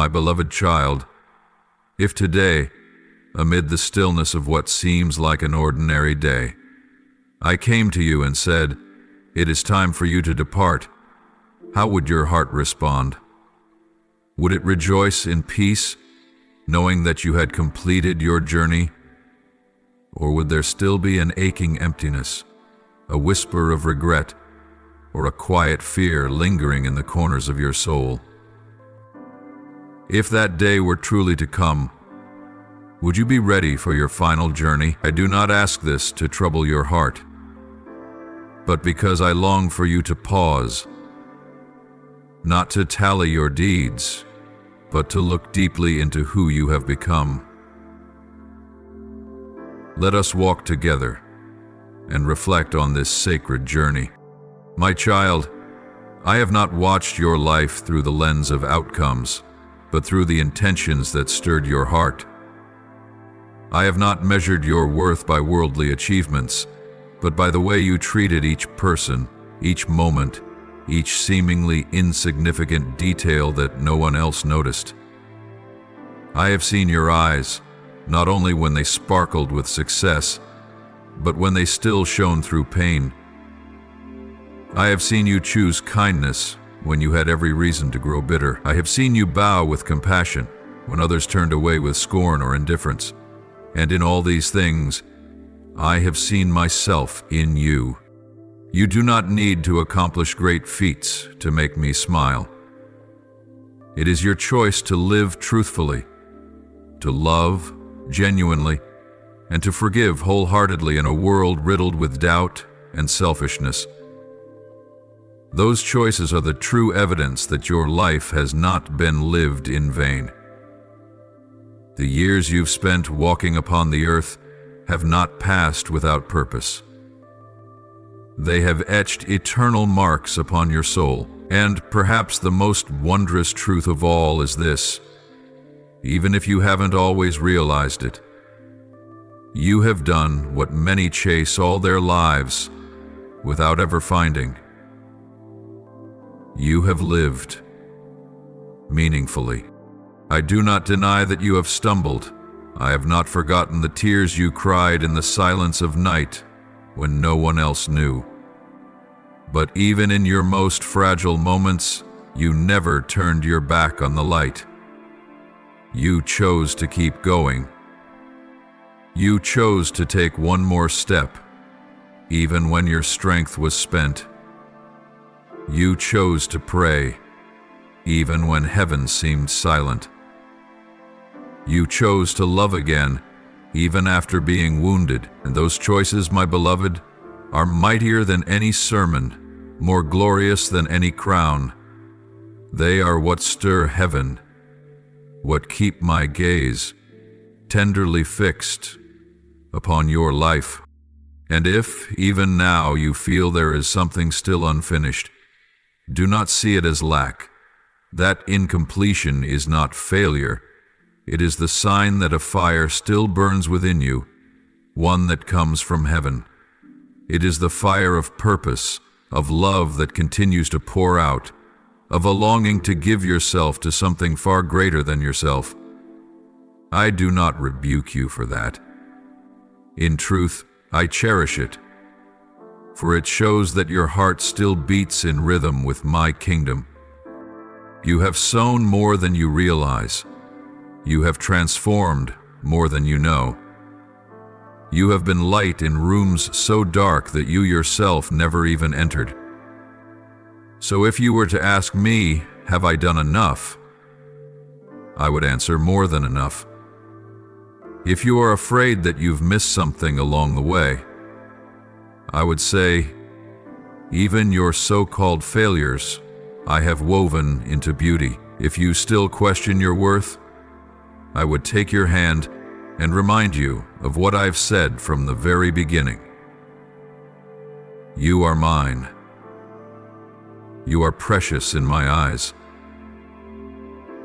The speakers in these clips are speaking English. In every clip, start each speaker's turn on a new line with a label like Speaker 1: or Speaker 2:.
Speaker 1: my beloved child, if today, amid the stillness of what seems like an ordinary day, I came to you and said, "It is time for you to depart," how would your heart respond? Would it rejoice in peace, knowing that you had completed your journey? Or would there still be an aching emptiness, a whisper of regret, or a quiet fear lingering in the corners of your soul? If that day were truly to come, would you be ready for your final journey? I do not ask this to trouble your heart, but because I long for you to pause, not to tally your deeds, but to look deeply into who you have become. Let us walk together and reflect on this sacred journey. My child, I have not watched your life through the lens of outcomes, but through the intentions that stirred your heart. I have not measured your worth by worldly achievements, but by the way you treated each person, each moment, each seemingly insignificant detail that no one else noticed. I have seen your eyes, not only when they sparkled with success, but when they still shone through pain. I have seen you choose kindness when you had every reason to grow bitter. I have seen you bow with compassion when others turned away with scorn or indifference. And in all these things, I have seen myself in you. You do not need to accomplish great feats to make me smile. It is your choice to live truthfully, to love genuinely, and to forgive wholeheartedly in a world riddled with doubt and selfishness. Those choices are the true evidence that your life has not been lived in vain. The years you've spent walking upon the earth have not passed without purpose. They have etched eternal marks upon your soul. And perhaps the most wondrous truth of all is this: even if you haven't always realized it, you have done what many chase all their lives without ever finding. You have lived meaningfully. I do not deny that you have stumbled. I have not forgotten the tears you cried in the silence of night when no one else knew. But even in your most fragile moments, you never turned your back on the light. You chose to keep going. You chose to take one more step, even when your strength was spent. You chose to pray, even when heaven seemed silent. You chose to love again, even after being wounded. And those choices, my beloved, are mightier than any sermon, more glorious than any crown. They are what stir heaven, what keep my gaze tenderly fixed upon your life. And if, even now, you feel there is something still unfinished, do not see it as lack. That incompletion is not failure. It is the sign that a fire still burns within you, one that comes from heaven. It is the fire of purpose, of love that continues to pour out, of a longing to give yourself to something far greater than yourself. I do not rebuke you for that. In truth, I cherish it, for it shows that your heart still beats in rhythm with my kingdom. You have sown more than you realize. You have transformed more than you know. You have been light in rooms so dark that you yourself never even entered. So if you were to ask me, have I done enough? I would answer, more than enough. If you are afraid that you've missed something along the way, I would say, even your so-called failures, I have woven into beauty. If you still question your worth, I would take your hand and remind you of what I've said from the very beginning. You are mine. You are precious in my eyes.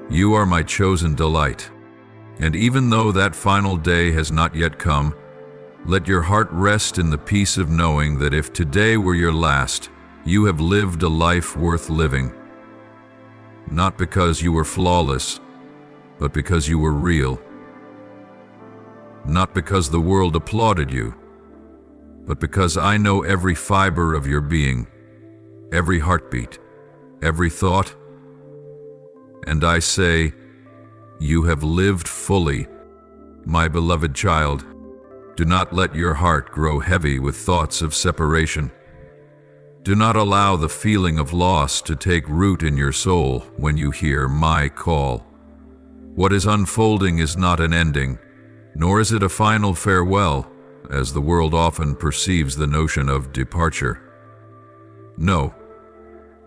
Speaker 1: You are my chosen delight. And even though that final day has not yet come, let your heart rest in the peace of knowing that if today were your last, you have lived a life worth living. Not because you were flawless, but because you were real. Not because the world applauded you, but because I know every fiber of your being, every heartbeat, every thought. And I say, you have lived fully, my beloved child. Do not let your heart grow heavy with thoughts of separation. Do not allow the feeling of loss to take root in your soul when you hear my call. What is unfolding is not an ending, nor is it a final farewell, as the world often perceives the notion of departure. No,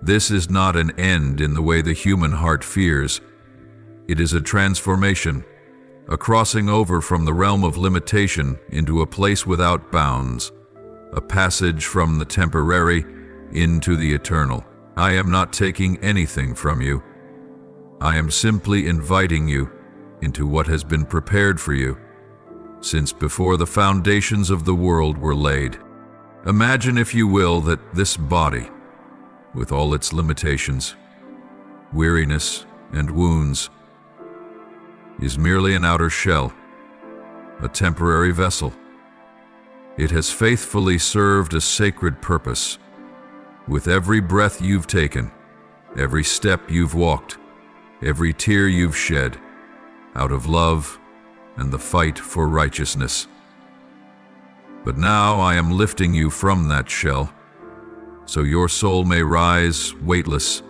Speaker 1: this is not an end in the way the human heart fears. It is a transformation, a crossing over from the realm of limitation into a place without bounds, a passage from the temporary into the eternal. I am not taking anything from you. I am simply inviting you into what has been prepared for you since before the foundations of the world were laid. Imagine, if you will, that this body, with all its limitations, weariness, and wounds, is merely an outer shell, a temporary vessel. It has faithfully served a sacred purpose. With every breath you've taken, every step you've walked, every tear you've shed, out of love and the fight for righteousness. But now I am lifting you from that shell, so your soul may rise weightless,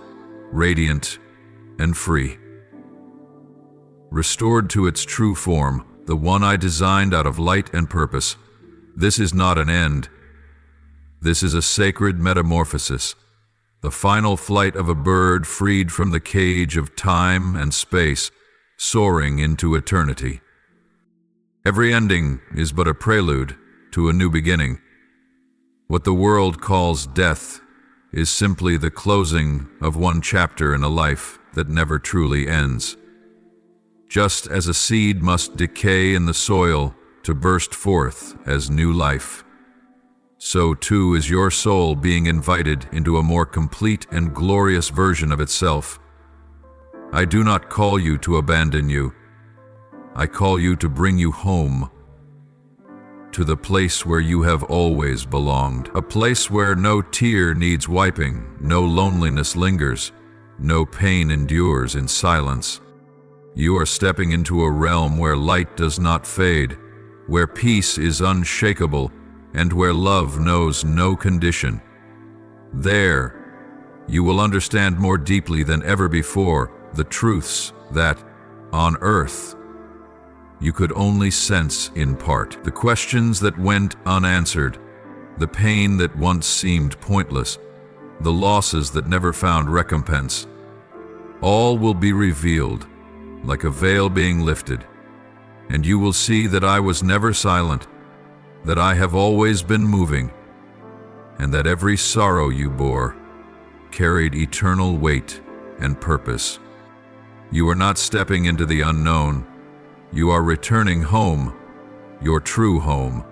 Speaker 1: radiant, and free. Restored to its true form, the one I designed out of light and purpose. This is not an end. This is a sacred metamorphosis, the final flight of a bird freed from the cage of time and space, soaring into eternity. Every ending is but a prelude to a new beginning. What the world calls death is simply the closing of one chapter in a life that never truly ends. Just as a seed must decay in the soil to burst forth as new life, so too is your soul being invited into a more complete and glorious version of itself. I do not call you to abandon you. I call you to bring you home, to the place where you have always belonged, a place where no tear needs wiping, no loneliness lingers, no pain endures in silence. You are stepping into a realm where light does not fade, where peace is unshakable, and where love knows no condition. There, you will understand more deeply than ever before the truths that, on earth, you could only sense in part. The questions that went unanswered, the pain that once seemed pointless, the losses that never found recompense, all will be revealed like a veil being lifted, and you will see that I was never silent, that I have always been moving, and that every sorrow you bore carried eternal weight and purpose. You are not stepping into the unknown. You are returning home, your true home,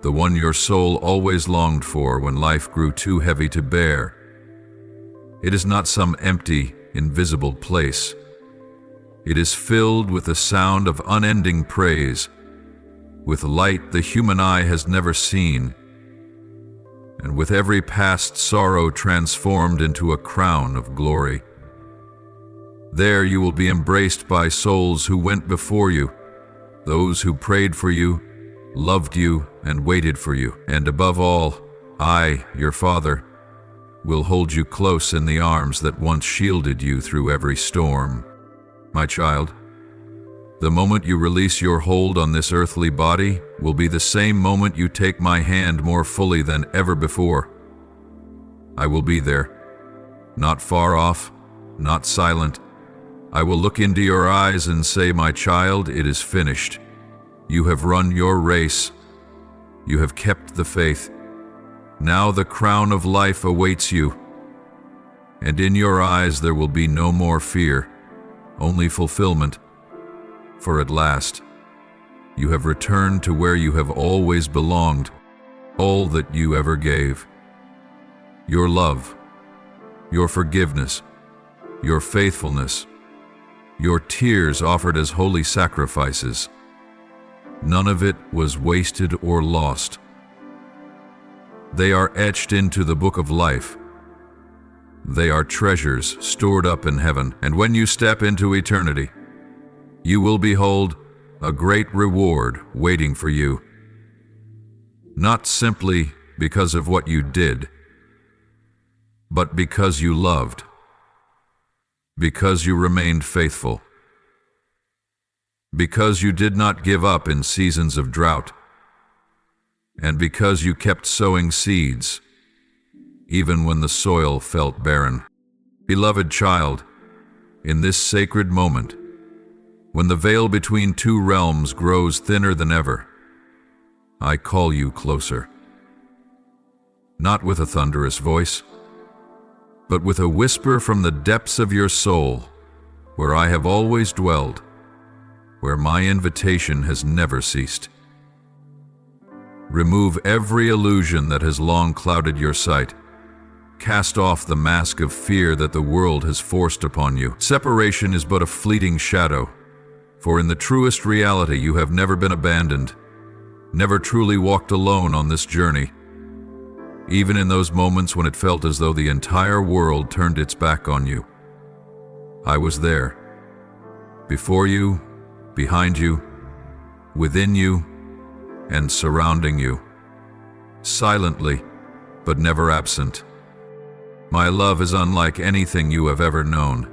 Speaker 1: the one your soul always longed for when life grew too heavy to bear. It is not some empty, invisible place. It is filled with the sound of unending praise, with light the human eye has never seen, and with every past sorrow transformed into a crown of glory. There you will be embraced by souls who went before you, those who prayed for you, loved you, and waited for you. And above all, I, your Father, will hold you close in the arms that once shielded you through every storm. My child, the moment you release your hold on this earthly body will be the same moment you take my hand more fully than ever before. I will be there, not far off, not silent. I will look into your eyes and say, my child, it is finished. You have run your race. You have kept the faith. Now the crown of life awaits you, and in your eyes there will be no more fear, only fulfillment. For at last, you have returned to where you have always belonged, all that you ever gave. Your love, your forgiveness, your faithfulness, your tears offered as holy sacrifices. None of it was wasted or lost. They are etched into the book of life. They are treasures stored up in heaven, and when you step into eternity, you will behold a great reward waiting for you. Not simply because of what you did, but because you loved, because you remained faithful, because you did not give up in seasons of drought, and because you kept sowing seeds, even when the soil felt barren. Beloved child, in this sacred moment, when the veil between two realms grows thinner than ever, I call you closer. Not with a thunderous voice, but with a whisper from the depths of your soul, where I have always dwelled, where my invitation has never ceased. Remove every illusion that has long clouded your sight. Cast off the mask of fear that the world has forced upon you. Separation is but a fleeting shadow, for in the truest reality you have never been abandoned, never truly walked alone on this journey. Even in those moments when it felt as though the entire world turned its back on you, I was there, before you, behind you, within you, and surrounding you, silently, but never absent. My love is unlike anything you have ever known.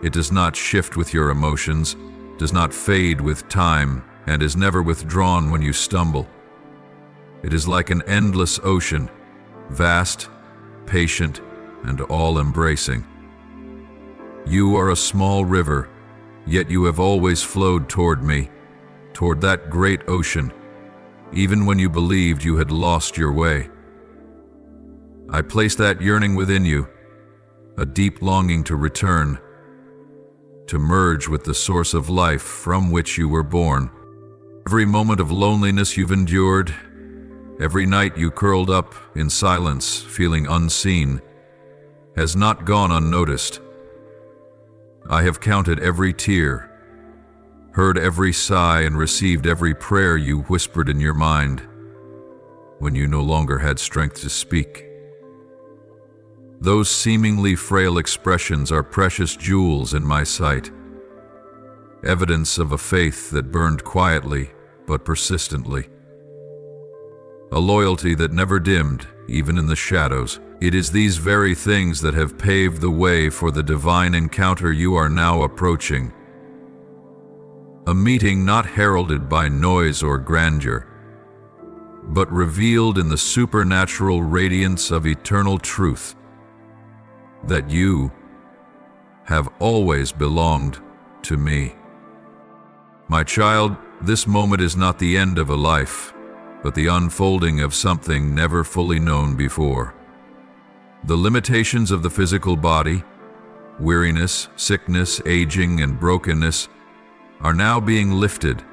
Speaker 1: It does not shift with your emotions, does not fade with time, and is never withdrawn when you stumble. It is like an endless ocean, vast, patient, and all-embracing. You are a small river, yet you have always flowed toward me, toward that great ocean, even when you believed you had lost your way. I place that yearning within you, a deep longing to return, to merge with the source of life from which you were born. Every moment of loneliness you've endured, every night you curled up in silence, feeling unseen, has not gone unnoticed. I have counted every tear, heard every sigh, and received every prayer you whispered in your mind when you no longer had strength to speak. Those seemingly frail expressions are precious jewels in my sight, evidence of a faith that burned quietly but persistently, a loyalty that never dimmed, even in the shadows. It is these very things that have paved the way for the divine encounter you are now approaching. A meeting not heralded by noise or grandeur, but revealed in the supernatural radiance of eternal truth, that you have always belonged to me. My child, this moment is not the end of a life, but the unfolding of something never fully known before. The limitations of the physical body, weariness, sickness, aging, and brokenness, are now being lifted,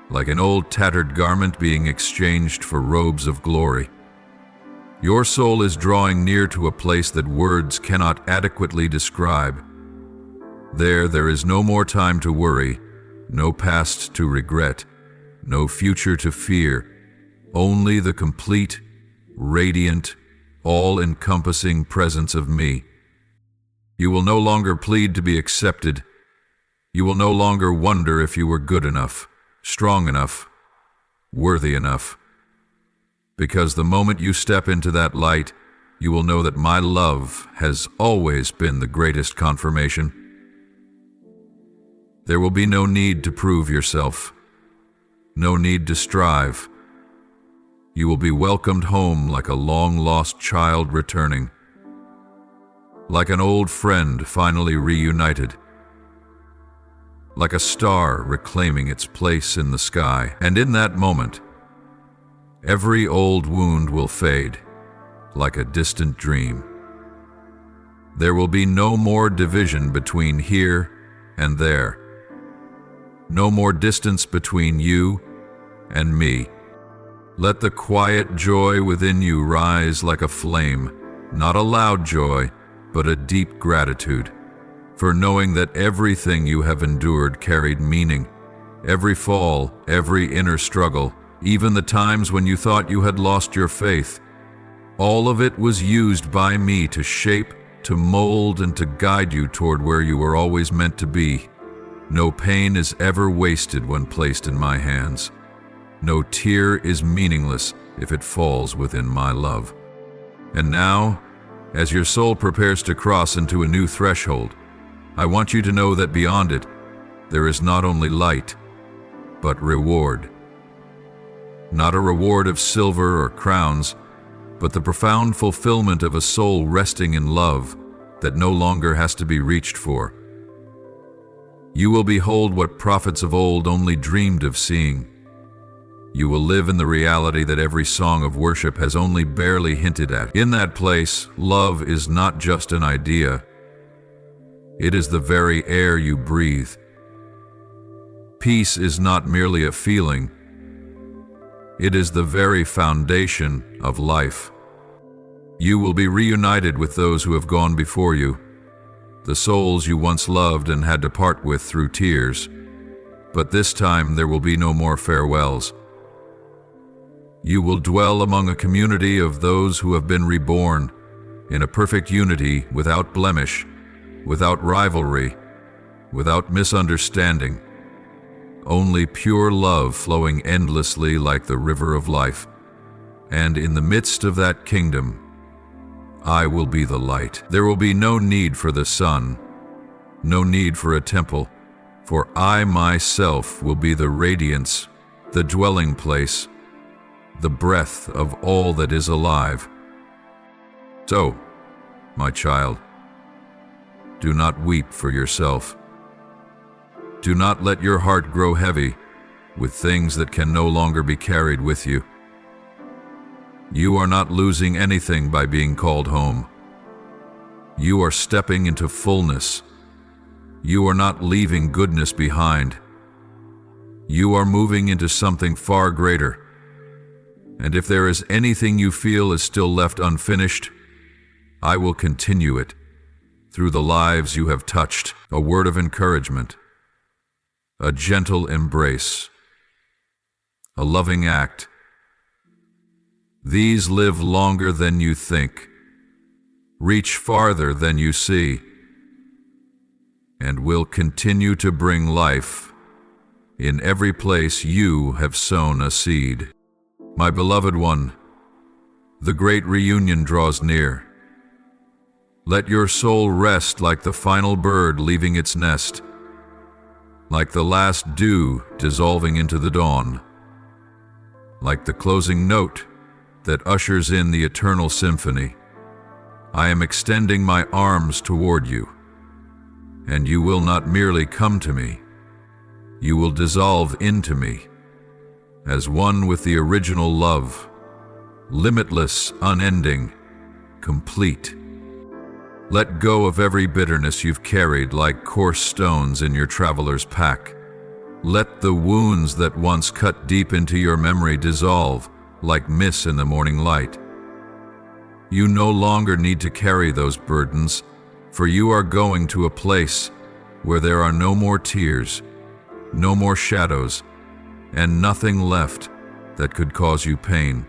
Speaker 1: like an old tattered garment being exchanged for robes of glory. Your soul is drawing near to a place that words cannot adequately describe. There is no more time to worry, no past to regret, no future to fear, only the complete, radiant, all-encompassing presence of me. You will no longer plead to be accepted. You will no longer wonder if you were good enough, strong enough, worthy enough. Because the moment you step into that light, you will know that my love has always been the greatest confirmation. There will be no need to prove yourself, no need to strive. You will be welcomed home like a long-lost child returning, like an old friend finally reunited, like a star reclaiming its place in the sky. And in that moment, every old wound will fade, like a distant dream. There will be no more division between here and there, no more distance between you and me. Let the quiet joy within you rise like a flame, not a loud joy, but a deep gratitude, for knowing that everything you have endured carried meaning. Every fall, every inner struggle, even the times when you thought you had lost your faith, all of it was used by me to shape, to mold, and to guide you toward where you were always meant to be. No pain is ever wasted when placed in my hands. No tear is meaningless if it falls within my love. And now, as your soul prepares to cross into a new threshold, I want you to know that beyond it, there is not only light, but reward. Not a reward of silver or crowns, but the profound fulfillment of a soul resting in love that no longer has to be reached for. You will behold what prophets of old only dreamed of seeing. You will live in the reality that every song of worship has only barely hinted at. In that place, love is not just an idea. It is the very air you breathe. Peace is not merely a feeling. It is the very foundation of life. You will be reunited with those who have gone before you, the souls you once loved and had to part with through tears. But this time there will be no more farewells. You will dwell among a community of those who have been reborn in a perfect unity, without blemish, without rivalry, without misunderstanding. Only pure love flowing endlessly like the river of life. And in the midst of that kingdom, I will be the light. There will be no need for the sun, no need for a temple, for I myself will be the radiance, the dwelling place, the breath of all that is alive. So, my child, do not weep for yourself. Do not let your heart grow heavy with things that can no longer be carried with you. You are not losing anything by being called home. You are stepping into fullness. You are not leaving goodness behind. You are moving into something far greater. And if there is anything you feel is still left unfinished, I will continue it through the lives you have touched. A word of encouragement, a gentle embrace, a loving act. These live longer than you think, reach farther than you see, and will continue to bring life in every place you have sown a seed. My beloved one, the great reunion draws near. Let your soul rest like the final bird leaving its nest, like the last dew dissolving into the dawn, like the closing note that ushers in the eternal symphony. I am extending my arms toward you, and you will not merely come to me, you will dissolve into me as one with the original love, limitless, unending, complete. Let go of every bitterness you've carried like coarse stones in your traveler's pack. Let the wounds that once cut deep into your memory dissolve like mist in the morning light. You no longer need to carry those burdens, for you are going to a place where there are no more tears, no more shadows, and nothing left that could cause you pain.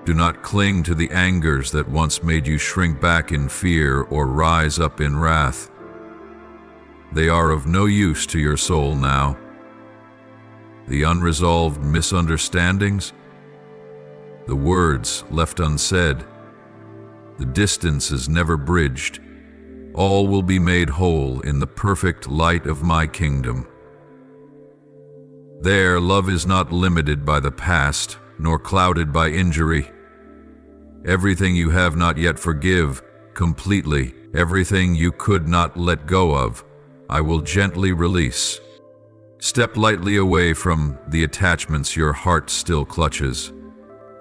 Speaker 1: Do not cling to the angers that once made you shrink back in fear or rise up in wrath. They are of no use to your soul now. The unresolved misunderstandings, the words left unsaid, the distances never bridged, all will be made whole in the perfect light of my kingdom. There, love is not limited by the past, nor clouded by injury. Everything you have not yet forgive, completely, everything you could not let go of, I will gently release. Step lightly away from the attachments your heart still clutches,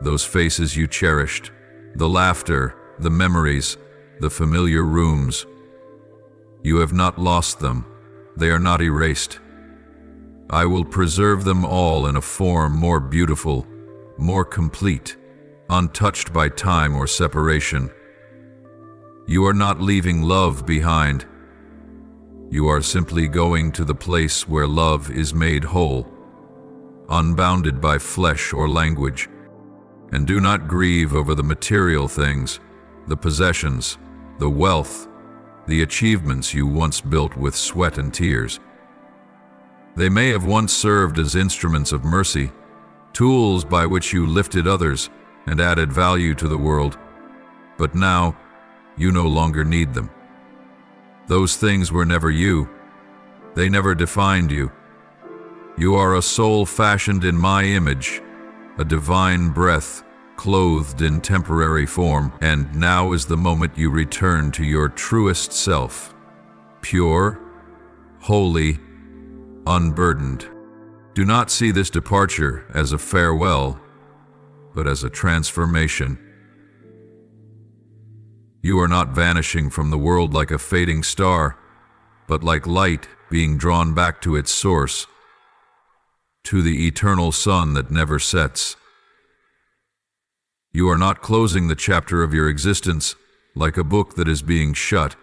Speaker 1: those faces you cherished, the laughter, the memories, the familiar rooms. You have not lost them, they are not erased. I will preserve them all in a form more beautiful, more complete, untouched by time or separation. You are not leaving love behind. You are simply going to the place where love is made whole, unbounded by flesh or language. And do not grieve over the material things, the possessions, the wealth, the achievements you once built with sweat and tears. They may have once served as instruments of mercy, tools by which you lifted others and added value to the world, but now you no longer need them. Those things were never you. They never defined you. You are a soul fashioned in my image, a divine breath clothed in temporary form, and now is the moment you return to your truest self, pure, holy, unburdened. Do not see this departure as a farewell, but as a transformation. You are not vanishing from the world like a fading star, but like light being drawn back to its source, to the eternal sun that never sets. You are not closing the chapter of your existence like a book that is being shut,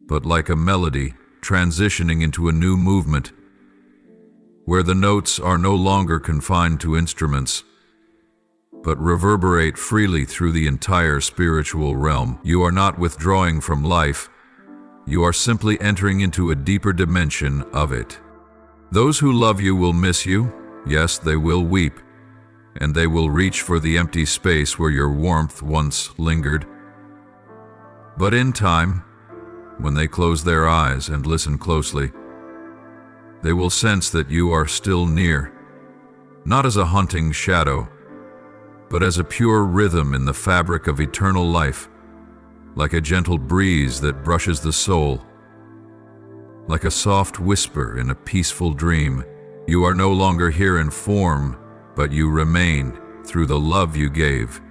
Speaker 1: but like a melody transitioning into a new movement, where the notes are no longer confined to instruments, but reverberate freely through the entire spiritual realm. You are not withdrawing from life, you are simply entering into a deeper dimension of it. Those who love you will miss you, yes, they will weep, and they will reach for the empty space where your warmth once lingered. But in time, when they close their eyes and listen closely, they will sense that you are still near, not as a haunting shadow, but as a pure rhythm in the fabric of eternal life, like a gentle breeze that brushes the soul, like a soft whisper in a peaceful dream. You are no longer here in form, but you remain through the love you gave,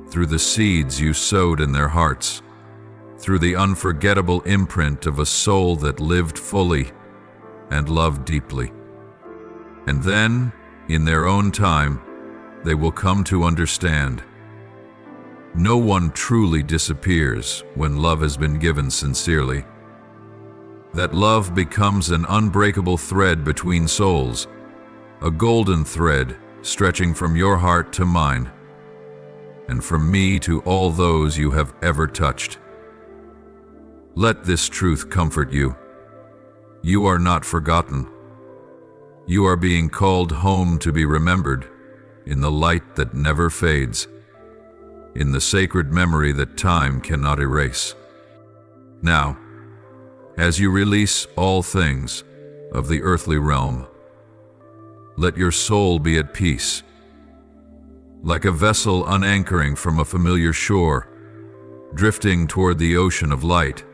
Speaker 1: through the seeds you sowed in their hearts, through the unforgettable imprint of a soul that lived fully and loved deeply. And then, in their own time, they will come to understand. No one truly disappears when love has been given sincerely. That love becomes an unbreakable thread between souls, a golden thread stretching from your heart to mine, and from me to all those you have ever touched. Let this truth comfort you. You are not forgotten. You are being called home to be remembered, in the light that never fades, in the sacred memory that time cannot erase. Now, as you release all things of the earthly realm, let your soul be at peace. Like a vessel unanchoring from a familiar shore, drifting toward the ocean of light,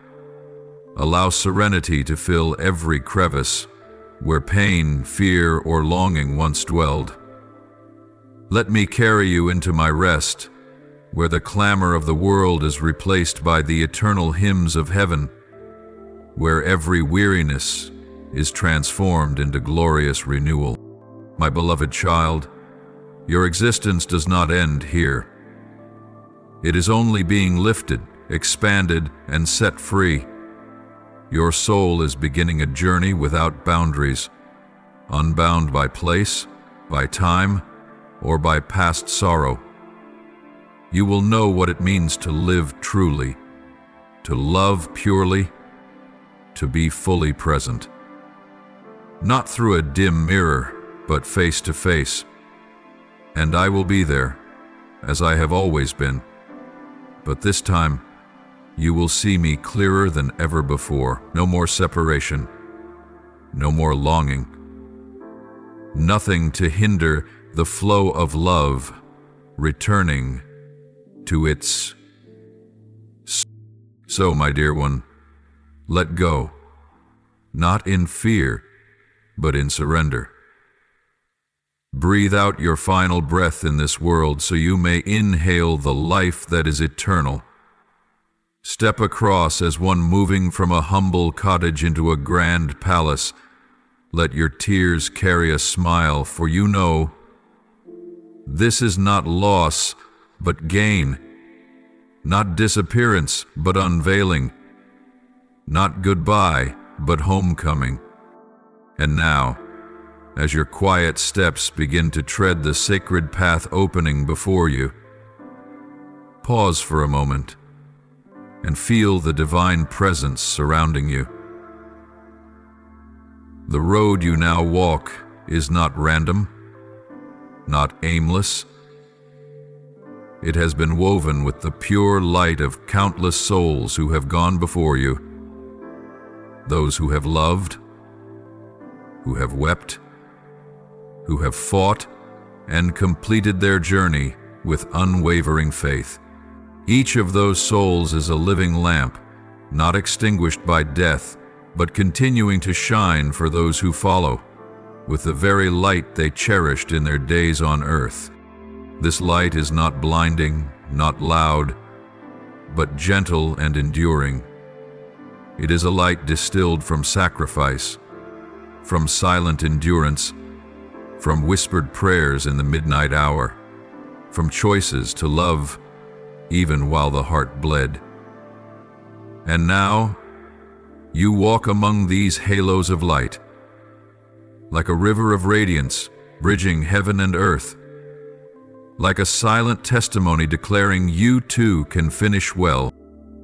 Speaker 1: allow serenity to fill every crevice where pain, fear, or longing once dwelled. Let me carry you into my rest, where the clamor of the world is replaced by the eternal hymns of heaven, where every weariness is transformed into glorious renewal. My beloved child, your existence does not end here. It is only being lifted, expanded, and set free. Your soul is beginning a journey without boundaries, unbound by place, by time, or by past sorrow. You will know what it means to live truly, to love purely, to be fully present. Not through a dim mirror, but face to face. And I will be there, as I have always been. But this time, you will see me clearer than ever before. No more separation, no more longing. Nothing to hinder the flow of love returning to its. So, my dear one, let go, not in fear, but in surrender. Breathe out your final breath in this world so you may inhale the life that is eternal. Step across as one moving from a humble cottage into a grand palace. Let your tears carry a smile, for you know this is not loss, but gain, not disappearance, but unveiling. Not goodbye, but homecoming. And now, as your quiet steps begin to tread the sacred path opening before you, pause for a moment and feel the divine presence surrounding you. The road you now walk is not random, not aimless. It has been woven with the pure light of countless souls who have gone before you, those who have loved, who have wept, who have fought and completed their journey with unwavering faith. Each of those souls is a living lamp, not extinguished by death, but continuing to shine for those who follow, with the very light they cherished in their days on earth. This light is not blinding, not loud, but gentle and enduring. It is a light distilled from sacrifice, from silent endurance, from whispered prayers in the midnight hour, from choices to love even while the heart bled. And now, you walk among these halos of light, like a river of radiance bridging heaven and earth, like a silent testimony declaring you too can finish well.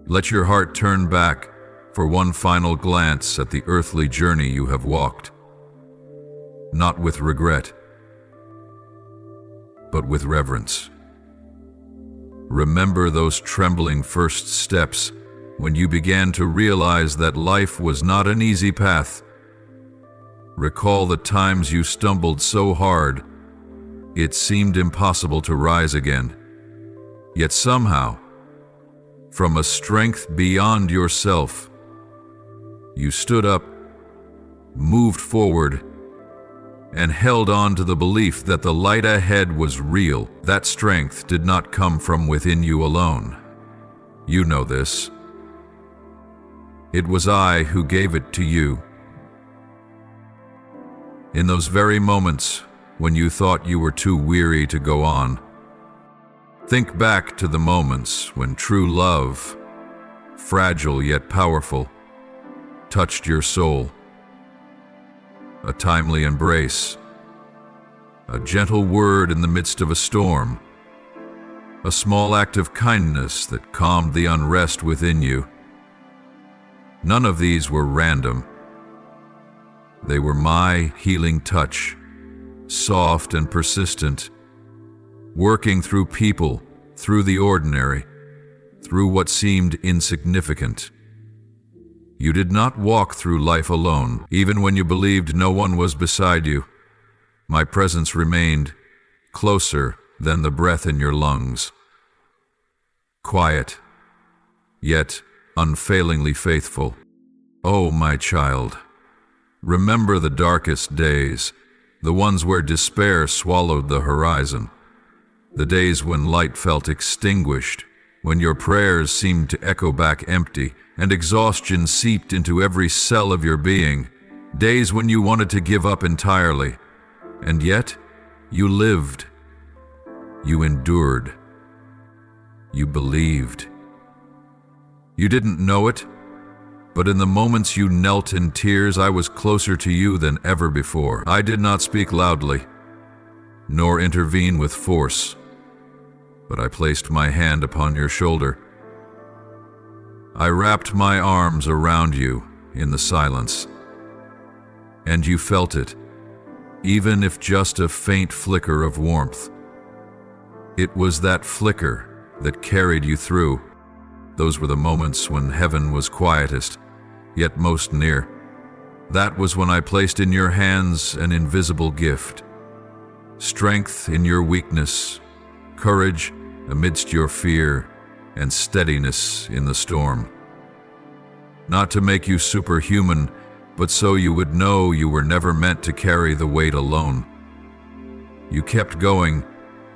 Speaker 1: Let your heart turn back for one final glance at the earthly journey you have walked, not with regret, but with reverence. Remember those trembling first steps when you began to realize that life was not an easy path. Recall the times you stumbled so hard it seemed impossible to rise again. Yet somehow, from a strength beyond yourself, you stood up, moved forward, and held on to the belief that the light ahead was real. That strength did not come from within you alone. You know this. It was I who gave it to you. In those very moments when you thought you were too weary to go on, think back to the moments when true love, fragile yet powerful, touched your soul. A timely embrace, a gentle word in the midst of a storm, a small act of kindness that calmed the unrest within you. None of these were random. They were my healing touch, soft and persistent, working through people, through the ordinary, through what seemed insignificant. You did not walk through life alone, even when you believed no one was beside you. My presence remained closer than the breath in your lungs. Quiet, yet unfailingly faithful. Oh, my child, remember the darkest days, the ones where despair swallowed the horizon, the days when light felt extinguished, when your prayers seemed to echo back empty, and exhaustion seeped into every cell of your being, days when you wanted to give up entirely, and yet you lived, you endured, you believed. You didn't know it, but in the moments you knelt in tears, I was closer to you than ever before. I did not speak loudly, nor intervene with force, but I placed my hand upon your shoulder. I wrapped my arms around you in the silence, and you felt it, even if just a faint flicker of warmth. It was that flicker that carried you through. Those were the moments when heaven was quietest, yet most near. That was when I placed in your hands an invisible gift, strength in your weakness, courage amidst your fear, and steadiness in the storm. Not to make you superhuman, but so you would know you were never meant to carry the weight alone. You kept going,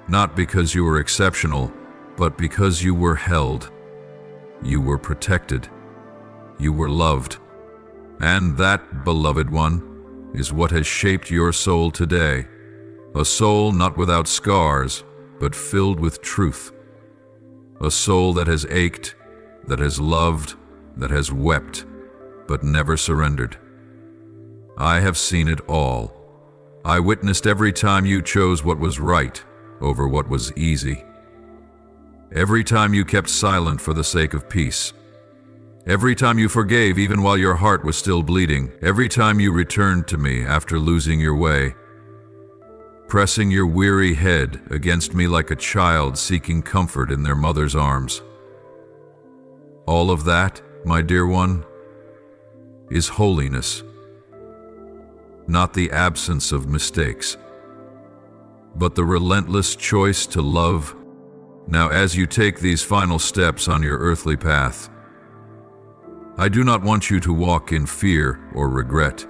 Speaker 1: not because you were exceptional, but because you were held. You were protected. You were loved. And that, beloved one, is what has shaped your soul today. A soul not without scars, but filled with truth. A soul that has ached, that has loved, that has wept, but never surrendered. I have seen it all. I witnessed every time you chose what was right over what was easy. Every time you kept silent for the sake of peace. Every time you forgave even while your heart was still bleeding. Every time you returned to me after losing your way. Pressing your weary head against me like a child seeking comfort in their mother's arms. All of that, my dear one, is holiness. Not the absence of mistakes, but the relentless choice to love. Now, as you take these final steps on your earthly path, I do not want you to walk in fear or regret.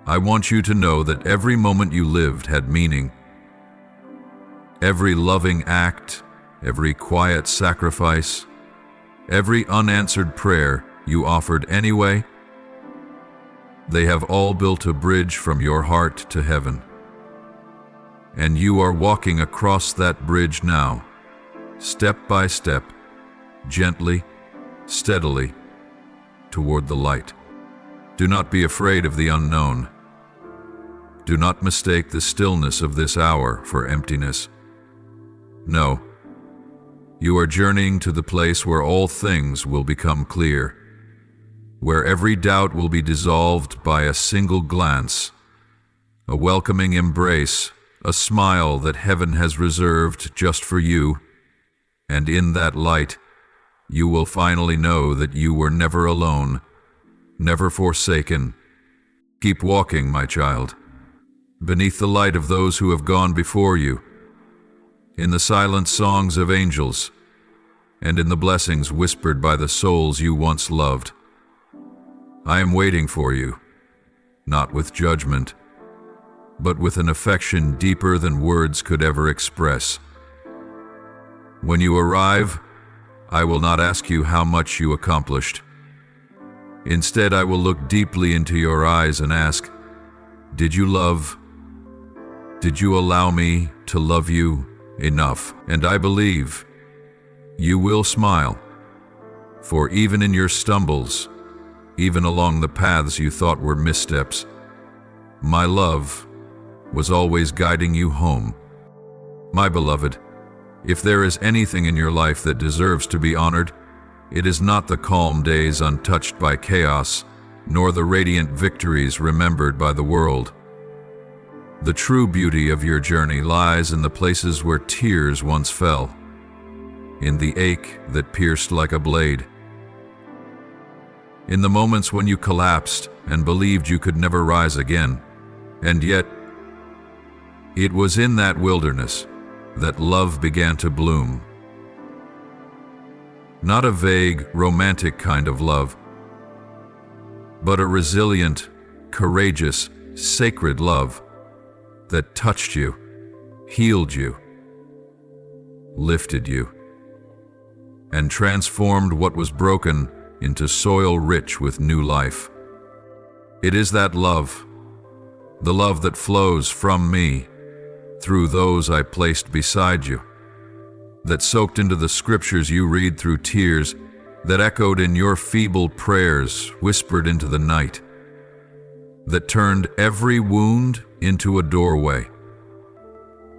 Speaker 1: I want you to know that every moment you lived had meaning. Every loving act, every quiet sacrifice, every unanswered prayer you offered anyway, they have all built a bridge from your heart to heaven. And you are walking across that bridge now, step by step, gently, steadily, toward the light. Do not be afraid of the unknown. Do not mistake the stillness of this hour for emptiness. No, you are journeying to the place where all things will become clear, where every doubt will be dissolved by a single glance, a welcoming embrace, a smile that heaven has reserved just for you, and in that light, you will finally know that you were never alone, never forsaken. Keep walking, my child, beneath the light of those who have gone before you, in the silent songs of angels, and in the blessings whispered by the souls you once loved. I am waiting for you, not with judgment, but with an affection deeper than words could ever express. When you arrive, I will not ask you how much you accomplished. Instead, I will look deeply into your eyes and ask, did you love? Did you allow me to love you enough? And I believe you will smile, for even in your stumbles, even along the paths you thought were missteps, my love was always guiding you home. My beloved, if there is anything in your life that deserves to be honored, it is not the calm days untouched by chaos, nor the radiant victories remembered by the world. The true beauty of your journey lies in the places where tears once fell, in the ache that pierced like a blade, in the moments when you collapsed and believed you could never rise again. And yet, it was in that wilderness that love began to bloom. Not a vague, romantic kind of love, but a resilient, courageous, sacred love that touched you, healed you, lifted you, and transformed what was broken into soil rich with new life. It is that love, the love that flows from me through those I placed beside you, that soaked into the scriptures you read through tears, that echoed in your feeble prayers whispered into the night, that turned every wound into a doorway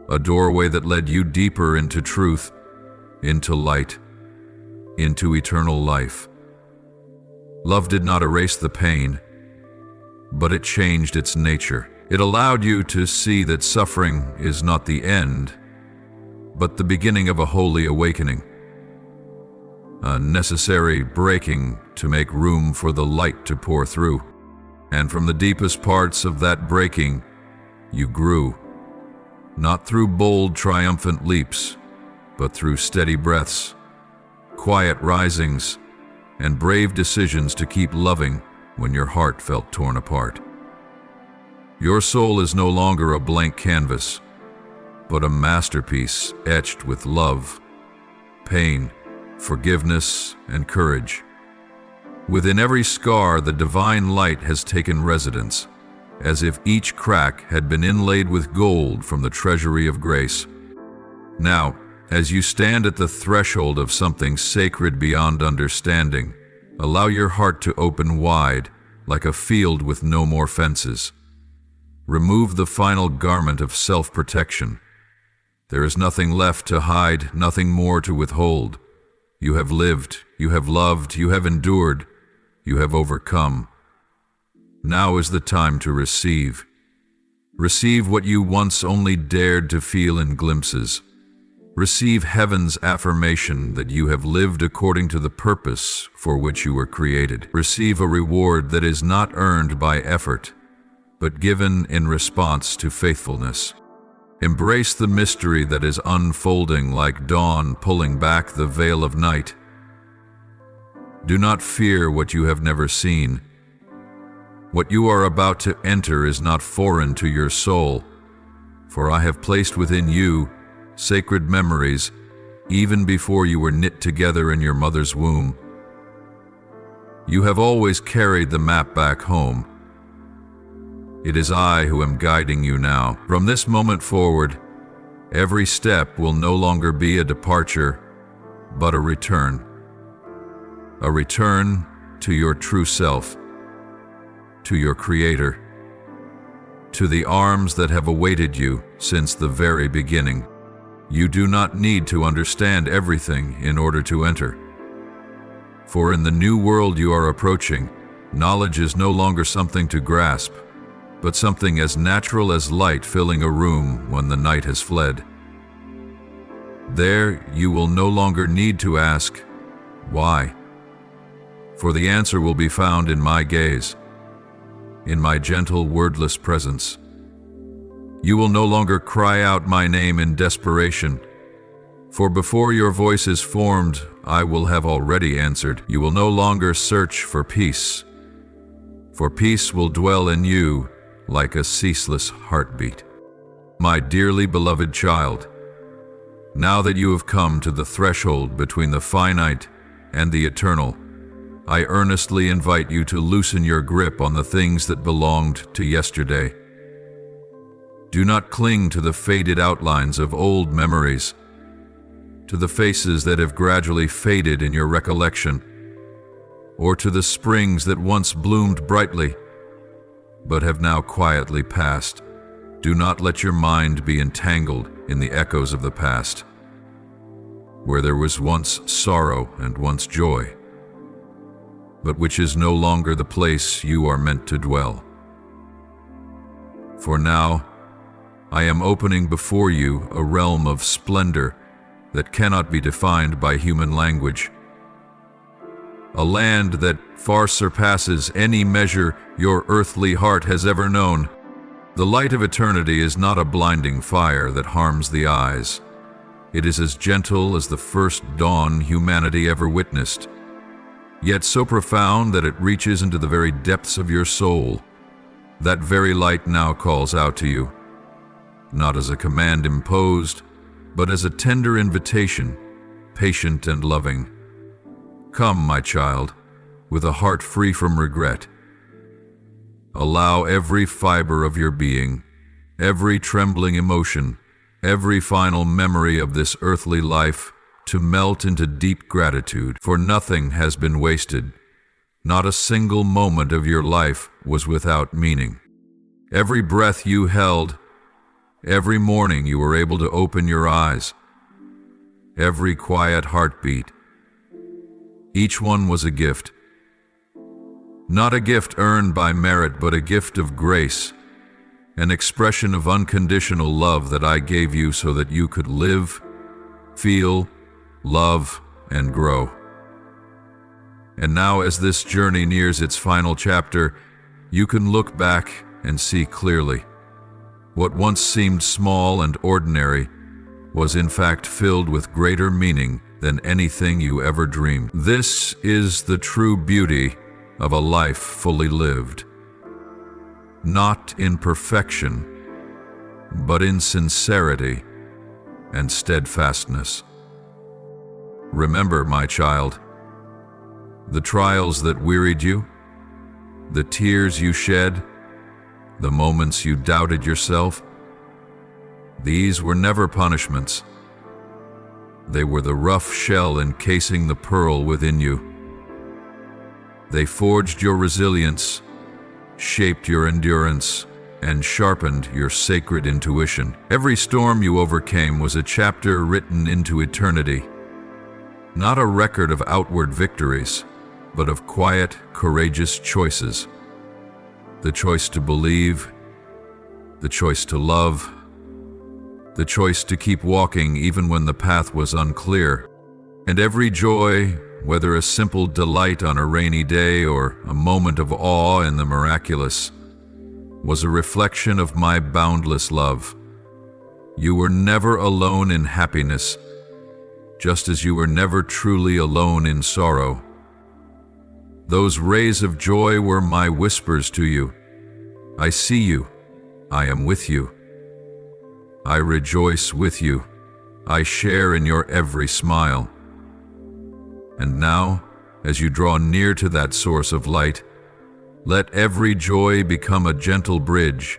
Speaker 1: that led you deeper into truth, into light, into eternal life. Love did not erase the pain, but it changed its nature. It allowed you to see that suffering is not the end, but the beginning of a holy awakening, a necessary breaking to make room for the light to pour through. And from the deepest parts of that breaking, you grew, not through bold, triumphant leaps, but through steady breaths, quiet risings, and brave decisions to keep loving when your heart felt torn apart. Your soul is no longer a blank canvas, but a masterpiece etched with love, pain, forgiveness, and courage. Within every scar, the divine light has taken residence, as if each crack had been inlaid with gold from the treasury of grace. Now, as you stand at the threshold of something sacred beyond understanding, Allow your heart to open wide, like a field with no more fences. Remove the final garment of self-protection. There is nothing left to hide, nothing more to withhold. You have lived, you have loved, you have endured, you have overcome. Now is the time to receive. Receive what you once only dared to feel in glimpses. Receive heaven's affirmation that you have lived according to the purpose for which you were created. Receive a reward that is not earned by effort, but given in response to faithfulness. Embrace the mystery that is unfolding like dawn pulling back the veil of night. Do not fear what you have never seen. What you are about to enter is not foreign to your soul, for I have placed within you sacred memories even before you were knit together in your mother's womb. You have always carried the map back home. It is I who am guiding you now. From this moment forward, every step will no longer be a departure, but a return. A return to your true self, to your Creator, to the arms that have awaited you since the very beginning. You do not need to understand everything in order to enter. For in the new world you are approaching, knowledge is no longer something to grasp, but something as natural as light filling a room when the night has fled. There you will no longer need to ask, why? For the answer will be found in my gaze, in my gentle, wordless presence. You will no longer cry out my name in desperation, for before your voice is formed, I will have already answered. You will no longer search for peace, for peace will dwell in you like a ceaseless heartbeat. My dearly beloved child, now that you have come to the threshold between the finite and the eternal, I earnestly invite you to loosen your grip on the things that belonged to yesterday. Do not cling to the faded outlines of old memories, to the faces that have gradually faded in your recollection, or to the springs that once bloomed brightly, but have now quietly passed. Do not let your mind be entangled in the echoes of the past, where there was once sorrow and once joy, but which is no longer the place you are meant to dwell. For now, I am opening before you a realm of splendor that cannot be defined by human language. A land that far surpasses any measure your earthly heart has ever known. The light of eternity is not a blinding fire that harms the eyes. It is as gentle as the first dawn humanity ever witnessed, yet so profound that it reaches into the very depths of your soul. That very light now calls out to you, not as a command imposed, but as a tender invitation, patient and loving. Come, my child, with a heart free from regret. Allow every fiber of your being, every trembling emotion, every final memory of this earthly life to melt into deep gratitude, for nothing has been wasted. Not a single moment of your life was without meaning. Every breath you held, every morning you were able to open your eyes, every quiet heartbeat, each one was a gift. Not a gift earned by merit, but a gift of grace, an expression of unconditional love that I gave you so that you could live, feel, love, and grow. And now, as this journey nears its final chapter, you can look back and see clearly. What once seemed small and ordinary was in fact filled with greater meaning than anything you ever dreamed. This is the true beauty of a life fully lived. Not in perfection, but in sincerity and steadfastness. Remember, my child, the trials that wearied you, the tears you shed, the moments you doubted yourself, these were never punishments. They were the rough shell encasing the pearl within you. They forged your resilience, shaped your endurance, and sharpened your sacred intuition. Every storm you overcame was a chapter written into eternity, not a record of outward victories, but of quiet, courageous choices. The choice to believe, the choice to love, the choice to keep walking even when the path was unclear. And every joy, whether a simple delight on a rainy day or a moment of awe in the miraculous, was a reflection of my boundless love. You were never alone in happiness, just as you were never truly alone in sorrow. Those rays of joy were my whispers to you. I see you. I am with you. I rejoice with you. I share in your every smile. And now, as you draw near to that source of light, let every joy become a gentle bridge,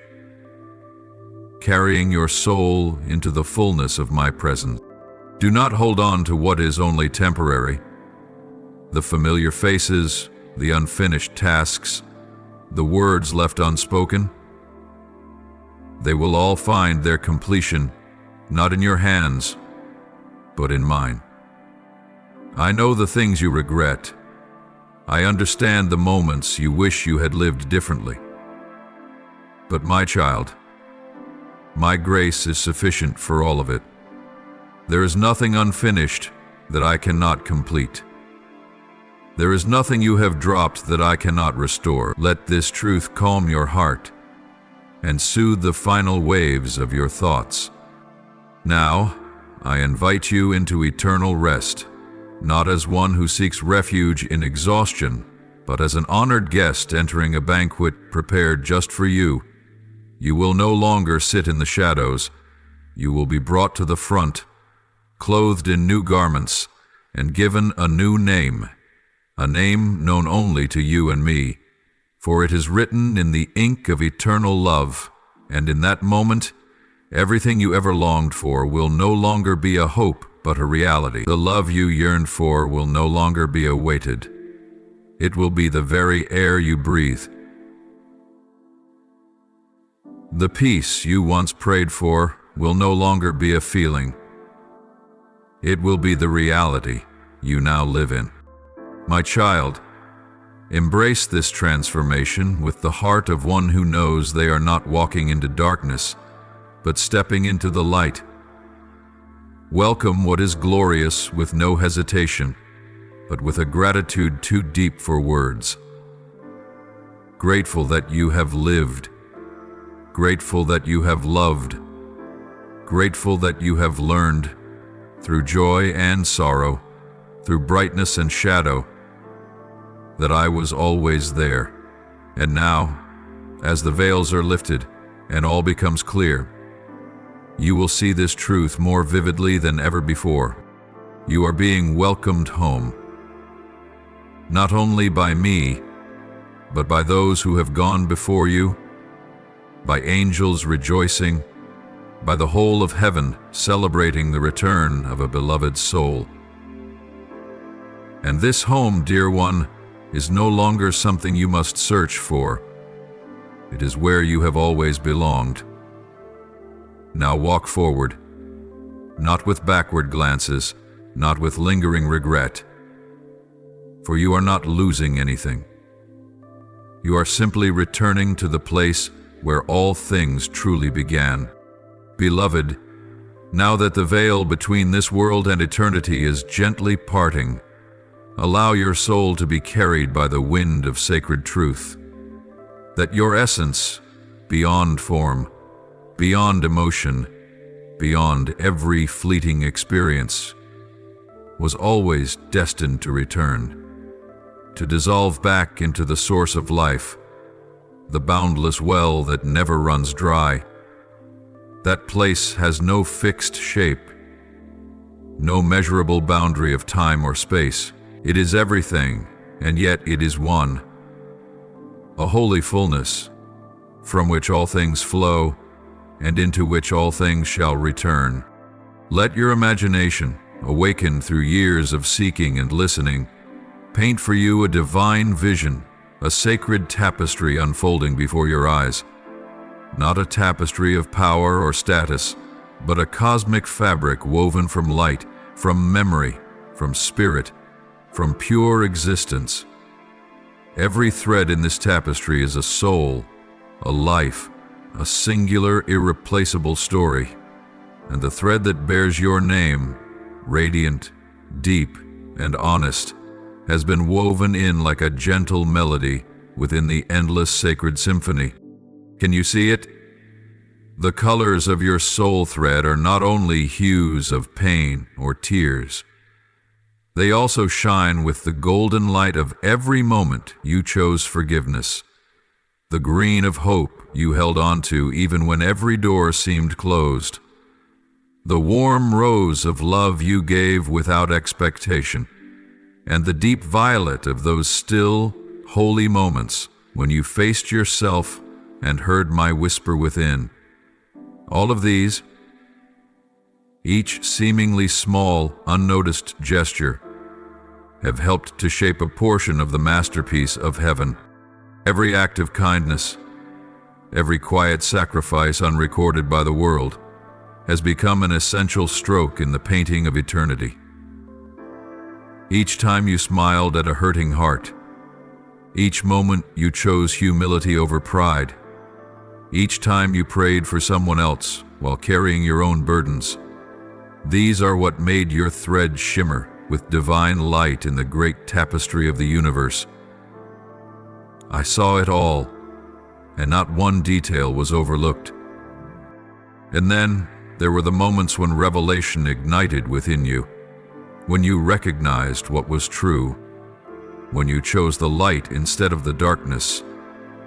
Speaker 1: carrying your soul into the fullness of my presence. Do not hold on to what is only temporary. The familiar faces, the unfinished tasks, the words left unspoken, they will all find their completion, not in your hands, but in mine. I know the things you regret. I understand the moments you wish you had lived differently. But my child, my grace is sufficient for all of it. There is nothing unfinished that I cannot complete. There is nothing you have dropped that I cannot restore. Let this truth calm your heart and soothe the final waves of your thoughts. Now, I invite you into eternal rest, not as one who seeks refuge in exhaustion, but as an honored guest entering a banquet prepared just for you. You will no longer sit in the shadows. You will be brought to the front, clothed in new garments, and given a new name, a name known only to you and me. For it is written in the ink of eternal love, and in that moment, everything you ever longed for will no longer be a hope, but a reality. The love you yearned for will no longer be awaited. It will be the very air you breathe. The peace you once prayed for will no longer be a feeling. It will be the reality you now live in. My child, embrace this transformation with the heart of one who knows they are not walking into darkness, but stepping into the light. Welcome what is glorious with no hesitation, but with a gratitude too deep for words. Grateful that you have lived, grateful that you have loved, grateful that you have learned, through joy and sorrow, through brightness and shadow, that I was always there. And now, as the veils are lifted and all becomes clear, you will see this truth more vividly than ever before. You are being welcomed home, not only by me, but by those who have gone before you, by angels rejoicing, by the whole of heaven celebrating the return of a beloved soul. And this home, dear one, is no longer something you must search for. It is where you have always belonged. Now walk forward, not with backward glances, not with lingering regret, for you are not losing anything. You are simply returning to the place where all things truly began. Beloved, now that the veil between this world and eternity is gently parting, allow your soul to be carried by the wind of sacred truth, that your essence, beyond form, beyond emotion, beyond every fleeting experience, was always destined to return, to dissolve back into the source of life, the boundless well that never runs dry. That place has no fixed shape, no measurable boundary of time or space. It is everything, and yet it is one. A holy fullness, from which all things flow, and into which all things shall return. Let your imagination, awakened through years of seeking and listening, paint for you a divine vision, a sacred tapestry unfolding before your eyes. Not a tapestry of power or status, but a cosmic fabric woven from light, from memory, from spirit, from pure existence. Every thread in this tapestry is a soul, a life, a singular, irreplaceable story. And the thread that bears your name, radiant, deep, and honest, has been woven in like a gentle melody within the endless sacred symphony. Can you see it? The colors of your soul thread are not only hues of pain or tears. They also shine with the golden light of every moment you chose forgiveness, the green of hope you held on to even when every door seemed closed, the warm rose of love you gave without expectation, and the deep violet of those still, holy moments when you faced yourself and heard my whisper within. All of these, each seemingly small, unnoticed gesture, have helped to shape a portion of the masterpiece of heaven. Every act of kindness, every quiet sacrifice unrecorded by the world, has become an essential stroke in the painting of eternity. Each time you smiled at a hurting heart, each moment you chose humility over pride, each time you prayed for someone else while carrying your own burdens, these are what made your thread shimmer with divine light in the great tapestry of the universe. I saw it all, and not one detail was overlooked. And then there were the moments when revelation ignited within you, when you recognized what was true, when you chose the light instead of the darkness,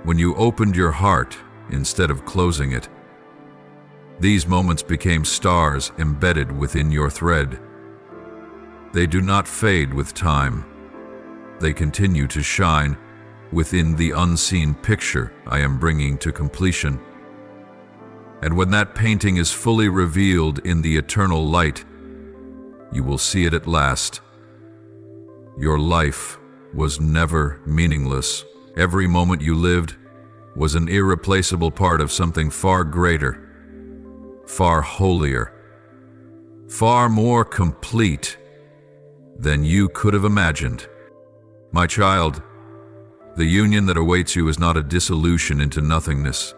Speaker 1: when you opened your heart instead of closing it. These moments became stars embedded within your thread. They do not fade with time. They continue to shine within the unseen picture I am bringing to completion. And when that painting is fully revealed in the eternal light, you will see it at last. Your life was never meaningless. Every moment you lived was an irreplaceable part of something far greater, far holier, far more complete than you could have imagined. My child, the union that awaits you is not a dissolution into nothingness,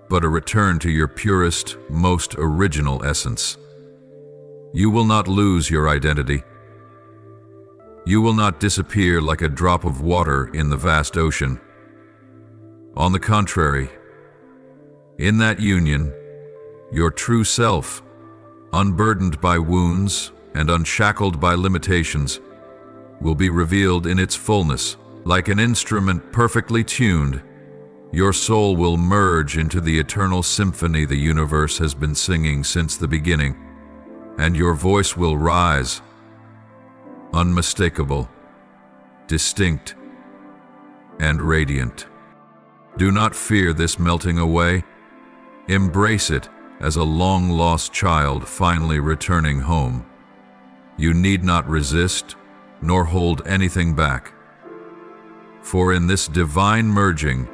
Speaker 1: but a return to your purest, most original essence. You will not lose your identity. You will not disappear like a drop of water in the vast ocean. On the contrary, in that union, your true self, unburdened by wounds and unshackled by limitations, will be revealed in its fullness. Like an instrument perfectly tuned, your soul will merge into the eternal symphony the universe has been singing since the beginning, and your voice will rise, unmistakable, distinct, and radiant. Do not fear this melting away. Embrace it as a long-lost child finally returning home. You need not resist, nor hold anything back. For in this divine merging,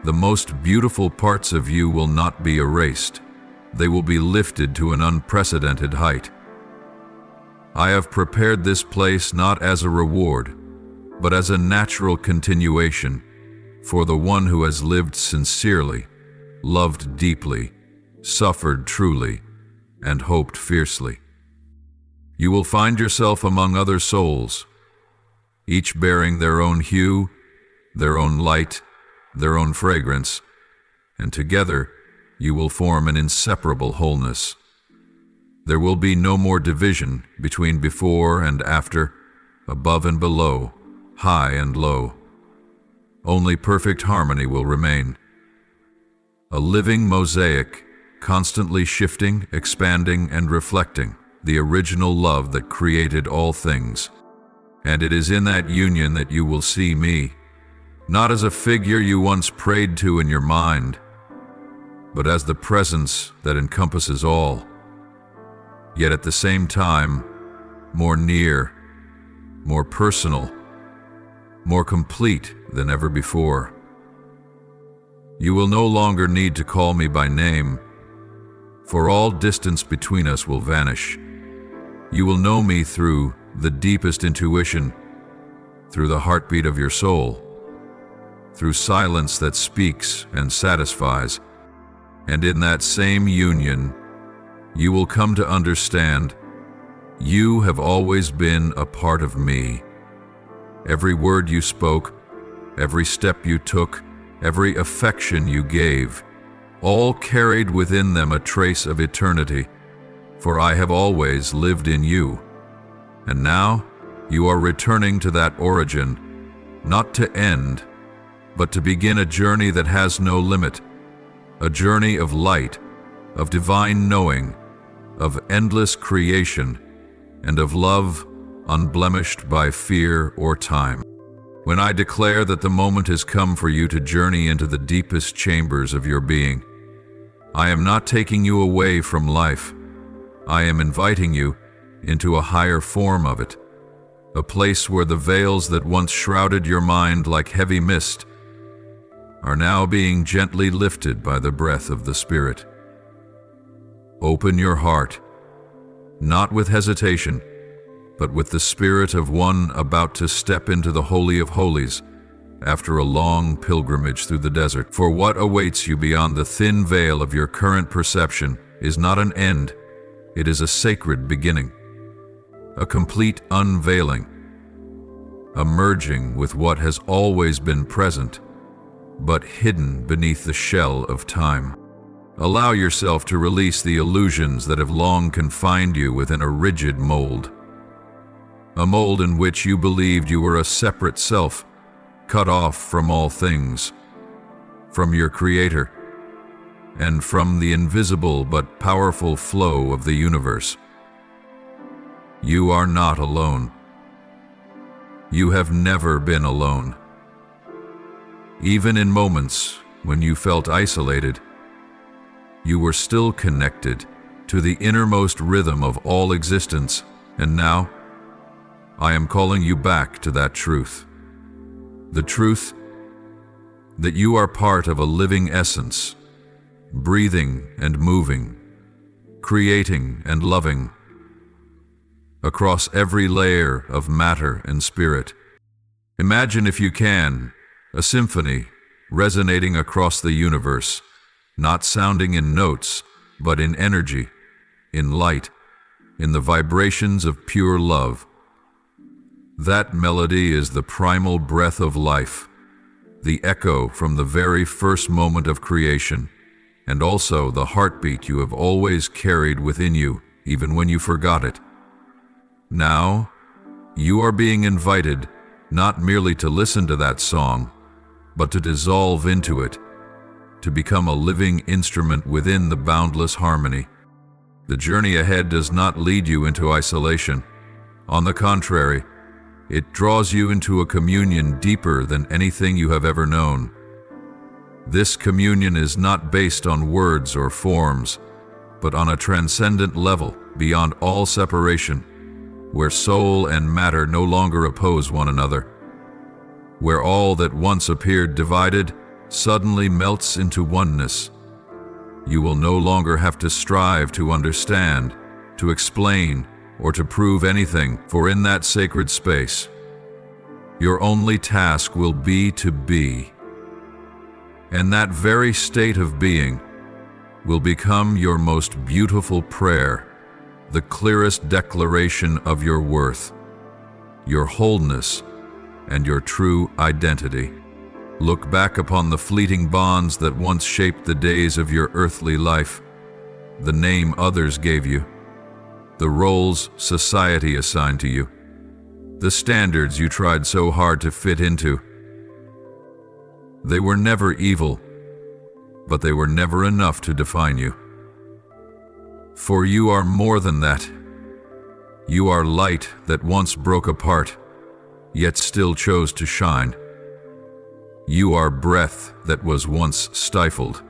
Speaker 1: the most beautiful parts of you will not be erased. They will be lifted to an unprecedented height. I have prepared this place not as a reward, but as a natural continuation for the one who has lived sincerely, loved deeply, suffered truly, and hoped fiercely. You will find yourself among other souls, each bearing their own hue, their own light, their own fragrance, and together you will form an inseparable wholeness. There will be no more division between before and after, above and below, high and low. Only perfect harmony will remain. A living mosaic, constantly shifting, expanding, and reflecting the original love that created all things. And it is in that union that you will see me, not as a figure you once prayed to in your mind, but as the presence that encompasses all, yet at the same time, more near, more personal, more complete than ever before. You will no longer need to call me by name, for all distance between us will vanish. You will know me through the deepest intuition, through the heartbeat of your soul, through silence that speaks and satisfies. And in that same union, you will come to understand you have always been a part of me. Every word you spoke, every step you took, every affection you gave, all carried within them a trace of eternity, for I have always lived in you. And now you are returning to that origin, not to end, but to begin a journey that has no limit, a journey of light, of divine knowing, of endless creation, and of love unblemished by fear or time. When I declare that the moment has come for you to journey into the deepest chambers of your being, I am not taking you away from life. I am inviting you into a higher form of it, a place where the veils that once shrouded your mind like heavy mist are now being gently lifted by the breath of the Spirit. Open your heart, not with hesitation, but with the spirit of one about to step into the Holy of Holies after a long pilgrimage through the desert. For what awaits you beyond the thin veil of your current perception is not an end, it is a sacred beginning, a complete unveiling, a merging with what has always been present, but hidden beneath the shell of time. Allow yourself to release the illusions that have long confined you within a rigid mold, a mold in which you believed you were a separate self, cut off from all things, from your Creator, and from the invisible but powerful flow of the universe. You are not alone. You have never been alone. Even in moments when you felt isolated, you were still connected to the innermost rhythm of all existence, and now I am calling you back to that truth. The truth that you are part of a living essence, breathing and moving, creating and loving, across every layer of matter and spirit. Imagine, if you can, a symphony resonating across the universe, not sounding in notes, but in energy, in light, in the vibrations of pure love. That melody is the primal breath of life, the echo from the very first moment of creation, and also the heartbeat you have always carried within you, even when you forgot it. Now, you are being invited not merely to listen to that song, but to dissolve into it, to become a living instrument within the boundless harmony. The journey ahead does not lead you into isolation. On the contrary, it draws you into a communion deeper than anything you have ever known. This communion is not based on words or forms, but on a transcendent level beyond all separation, where soul and matter no longer oppose one another, where all that once appeared divided suddenly melts into oneness. You will no longer have to strive to understand, to explain, or to prove anything, for in that sacred space, your only task will be to be. And that very state of being will become your most beautiful prayer, the clearest declaration of your worth, your wholeness, and your true identity. Look back upon the fleeting bonds that once shaped the days of your earthly life, the name others gave you, the roles society assigned to you, the standards you tried so hard to fit into. They were never evil, but they were never enough to define you. For you are more than that. You are light that once broke apart, yet still chose to shine. You are breath that was once stifled,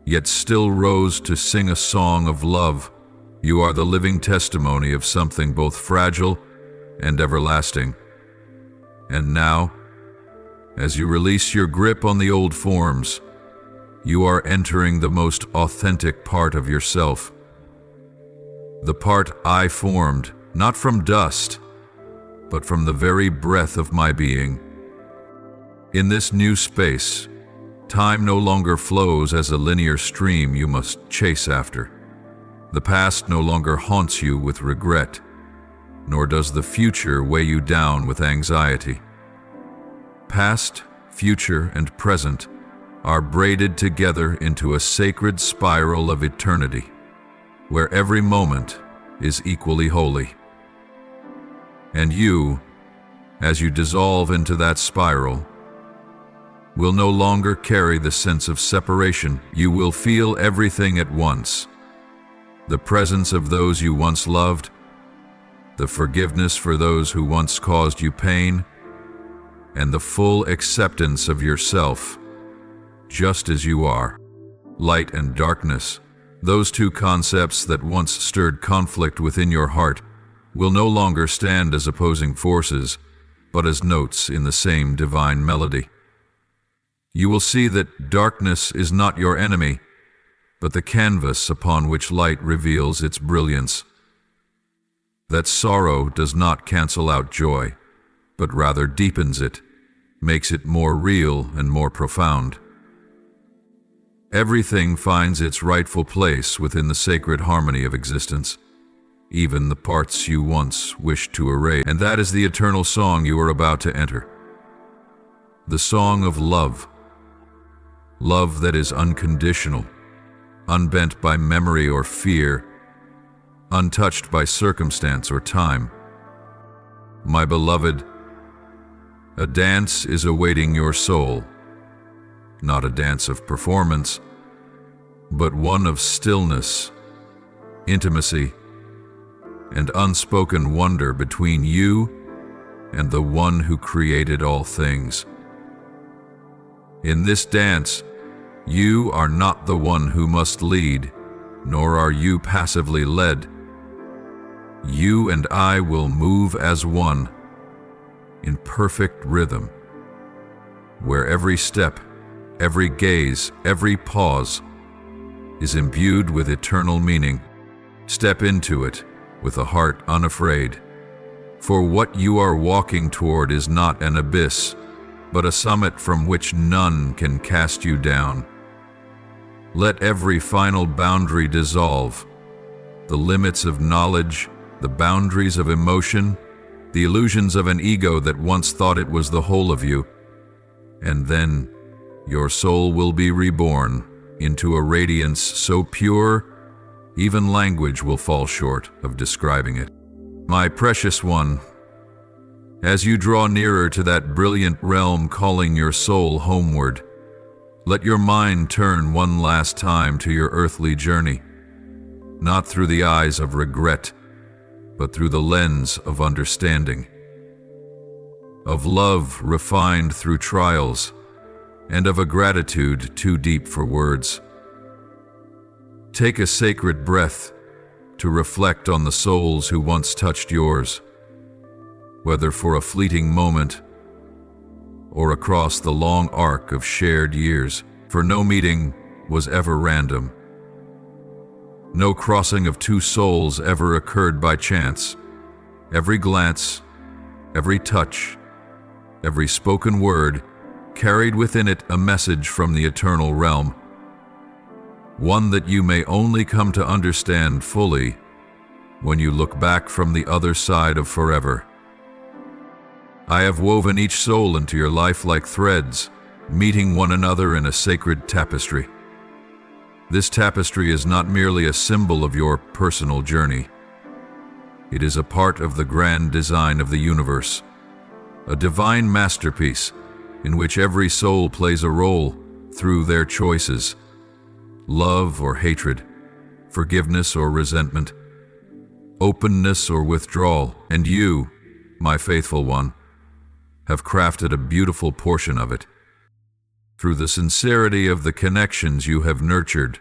Speaker 1: yet still rose to sing a song of love. You are the living testimony of something both fragile and everlasting. And now, As you release your grip on the old forms, you are entering the most authentic part of yourself. The part I formed, not from dust, but from the very breath of my being. In this new space, time no longer flows as a linear stream you must chase after. The past no longer haunts you with regret, nor does the future weigh you down with anxiety. Past, future, and present are braided together into a sacred spiral of eternity, where every moment is equally holy. And you, as you dissolve into that spiral, will no longer carry the sense of separation. You will feel everything at once: the presence of those you once loved, the forgiveness for those who once caused you pain, and the full acceptance of yourself, just as you are. Light and darkness, those two concepts that once stirred conflict within your heart, will no longer stand as opposing forces, but as notes in the same divine melody. You will see that darkness is not your enemy, but the canvas upon which light reveals its brilliance. That sorrow does not cancel out joy, but rather deepens it, makes it more real and more profound. Everything finds its rightful place within the sacred harmony of existence, even the parts you once wished to erase. And that is the eternal song you are about to enter. The song of love. Love that is unconditional, unbent by memory or fear, untouched by circumstance or time. My beloved, a dance is awaiting your soul, not a dance of performance, but one of stillness, intimacy, and unspoken wonder between you and the one who created all things. In this dance, you are not the one who must lead, nor are you passively led. You and I will move as one, in perfect rhythm, where every step, every gaze, every pause is imbued with eternal meaning. Step into it with a heart unafraid, for what you are walking toward is not an abyss, but a summit from which none can cast you down. Let every final boundary dissolve, the limits of knowledge, the boundaries of emotion, the illusions of an ego that once thought it was the whole of you, and then your soul will be reborn into a radiance so pure, even language will fall short of describing it. My precious one, as you draw nearer to that brilliant realm calling your soul homeward, let your mind turn one last time to your earthly journey, not through the eyes of regret, but through the lens of understanding, of love refined through trials, and of a gratitude too deep for words. Take a sacred breath to reflect on the souls who once touched yours, whether for a fleeting moment or across the long arc of shared years, for no meeting was ever random. No crossing of two souls ever occurred by chance. Every glance, every touch, every spoken word carried within it a message from the eternal realm, one that you may only come to understand fully when you look back from the other side of forever. I have woven each soul into your life like threads, meeting one another in a sacred tapestry. This tapestry is not merely a symbol of your personal journey. It is a part of the grand design of the universe, a divine masterpiece in which every soul plays a role through their choices: love or hatred, forgiveness or resentment, openness or withdrawal. And you, my faithful one, have crafted a beautiful portion of it. Through the sincerity of the connections you have nurtured,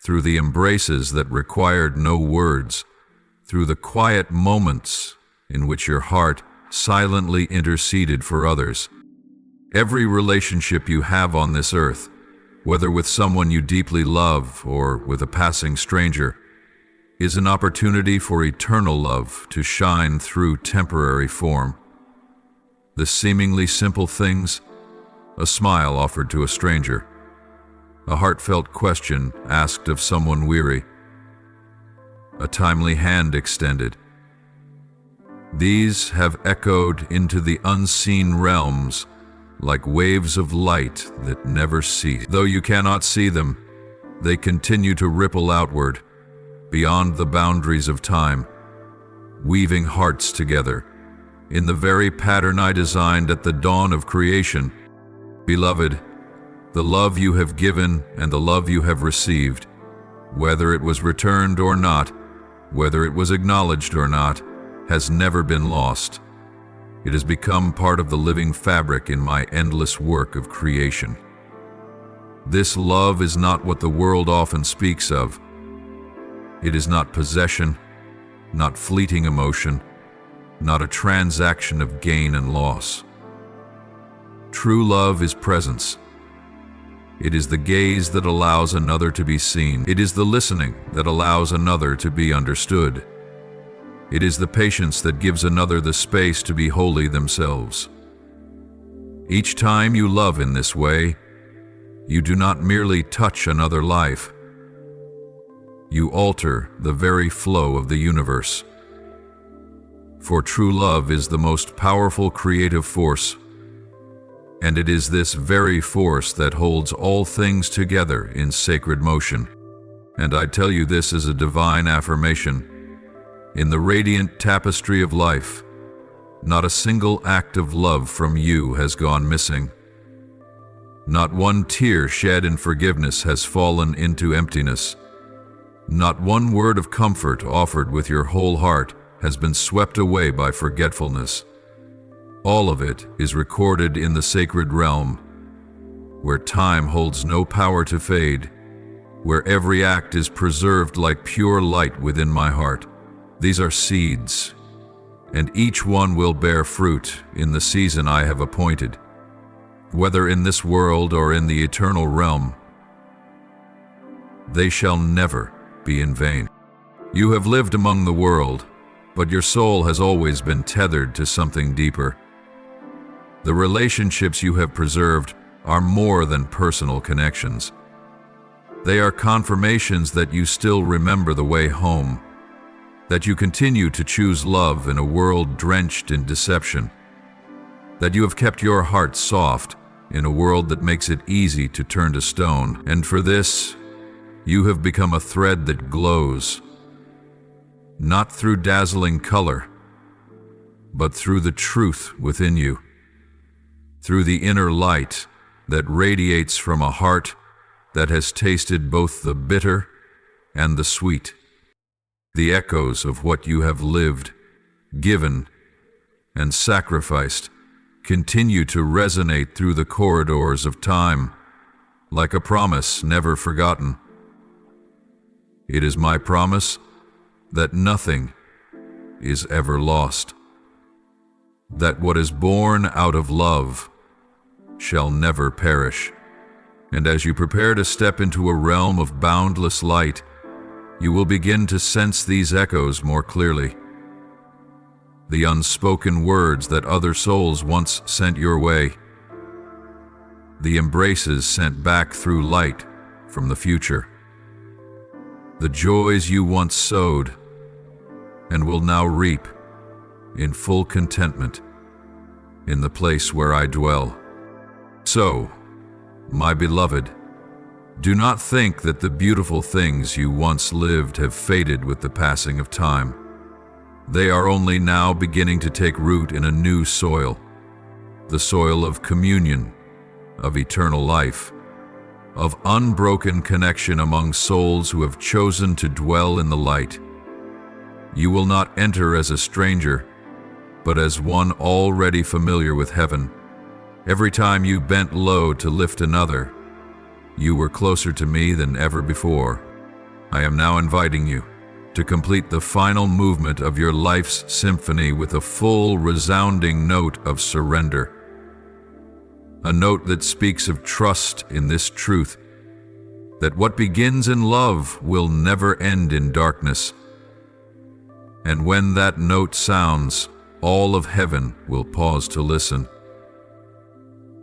Speaker 1: through the embraces that required no words, through the quiet moments in which your heart silently interceded for others, Every relationship you have on this earth, whether with someone you deeply love or with a passing stranger, is an opportunity for eternal love to shine through temporary form. The seemingly simple things, a smile offered to a stranger, a heartfelt question asked of someone weary, a timely hand extended. These have echoed into the unseen realms like waves of light that never cease. Though you cannot see them, they continue to ripple outward, beyond the boundaries of time, weaving hearts together in the very pattern I designed at the dawn of creation. Beloved, the love you have given and the love you have received, whether it was returned or not, whether it was acknowledged or not, has never been lost. It has become part of the living fabric in my endless work of creation. This love is not what the world often speaks of. It is not possession, not fleeting emotion, not a transaction of gain and loss. True love is presence. It is the gaze that allows another to be seen. It is the listening that allows another to be understood. It is the patience that gives another the space to be wholly themselves. Each time you love in this way, you do not merely touch another life. You alter the very flow of the universe. For true love is the most powerful creative force, and it is this very force that holds all things together in sacred motion. And I tell you this as a divine affirmation. In the radiant tapestry of life, not a single act of love from you has gone missing. Not one tear shed in forgiveness has fallen into emptiness. Not one word of comfort offered with your whole heart has been swept away by forgetfulness. All of it is recorded in the sacred realm, where time holds no power to fade, where every act is preserved like pure light within my heart. These are seeds, and each one will bear fruit in the season I have appointed, whether in this world or in the eternal realm. They shall never be in vain. You have lived among the world, but your soul has always been tethered to something deeper. The relationships you have preserved are more than personal connections. They are confirmations that you still remember the way home, that you continue to choose love in a world drenched in deception, that you have kept your heart soft in a world that makes it easy to turn to stone, and for this, you have become a thread that glows, not through dazzling color, but through the truth within you, through the inner light that radiates from a heart that has tasted both the bitter and the sweet. The echoes of what you have lived, given, and sacrificed continue to resonate through the corridors of time, like a promise never forgotten. It is my promise that nothing is ever lost, that what is born out of love shall never perish. And as you prepare to step into a realm of boundless light, you will begin to sense these echoes more clearly. The unspoken words that other souls once sent your way, the embraces sent back through light from the future, the joys you once sowed and will now reap in full contentment in the place where I dwell. So, my beloved, do not think that the beautiful things you once lived have faded with the passing of time. They are only now beginning to take root in a new soil, the soil of communion, of eternal life, of unbroken connection among souls who have chosen to dwell in the light. You will not enter as a stranger, but as one already familiar with heaven. Every time you bent low to lift another, you were closer to me than ever before. I am now inviting you to complete the final movement of your life's symphony with a full, resounding note of surrender. a note that speaks of trust in this truth, that what begins in love will never end in darkness. And when that note sounds, all of heaven will pause to listen,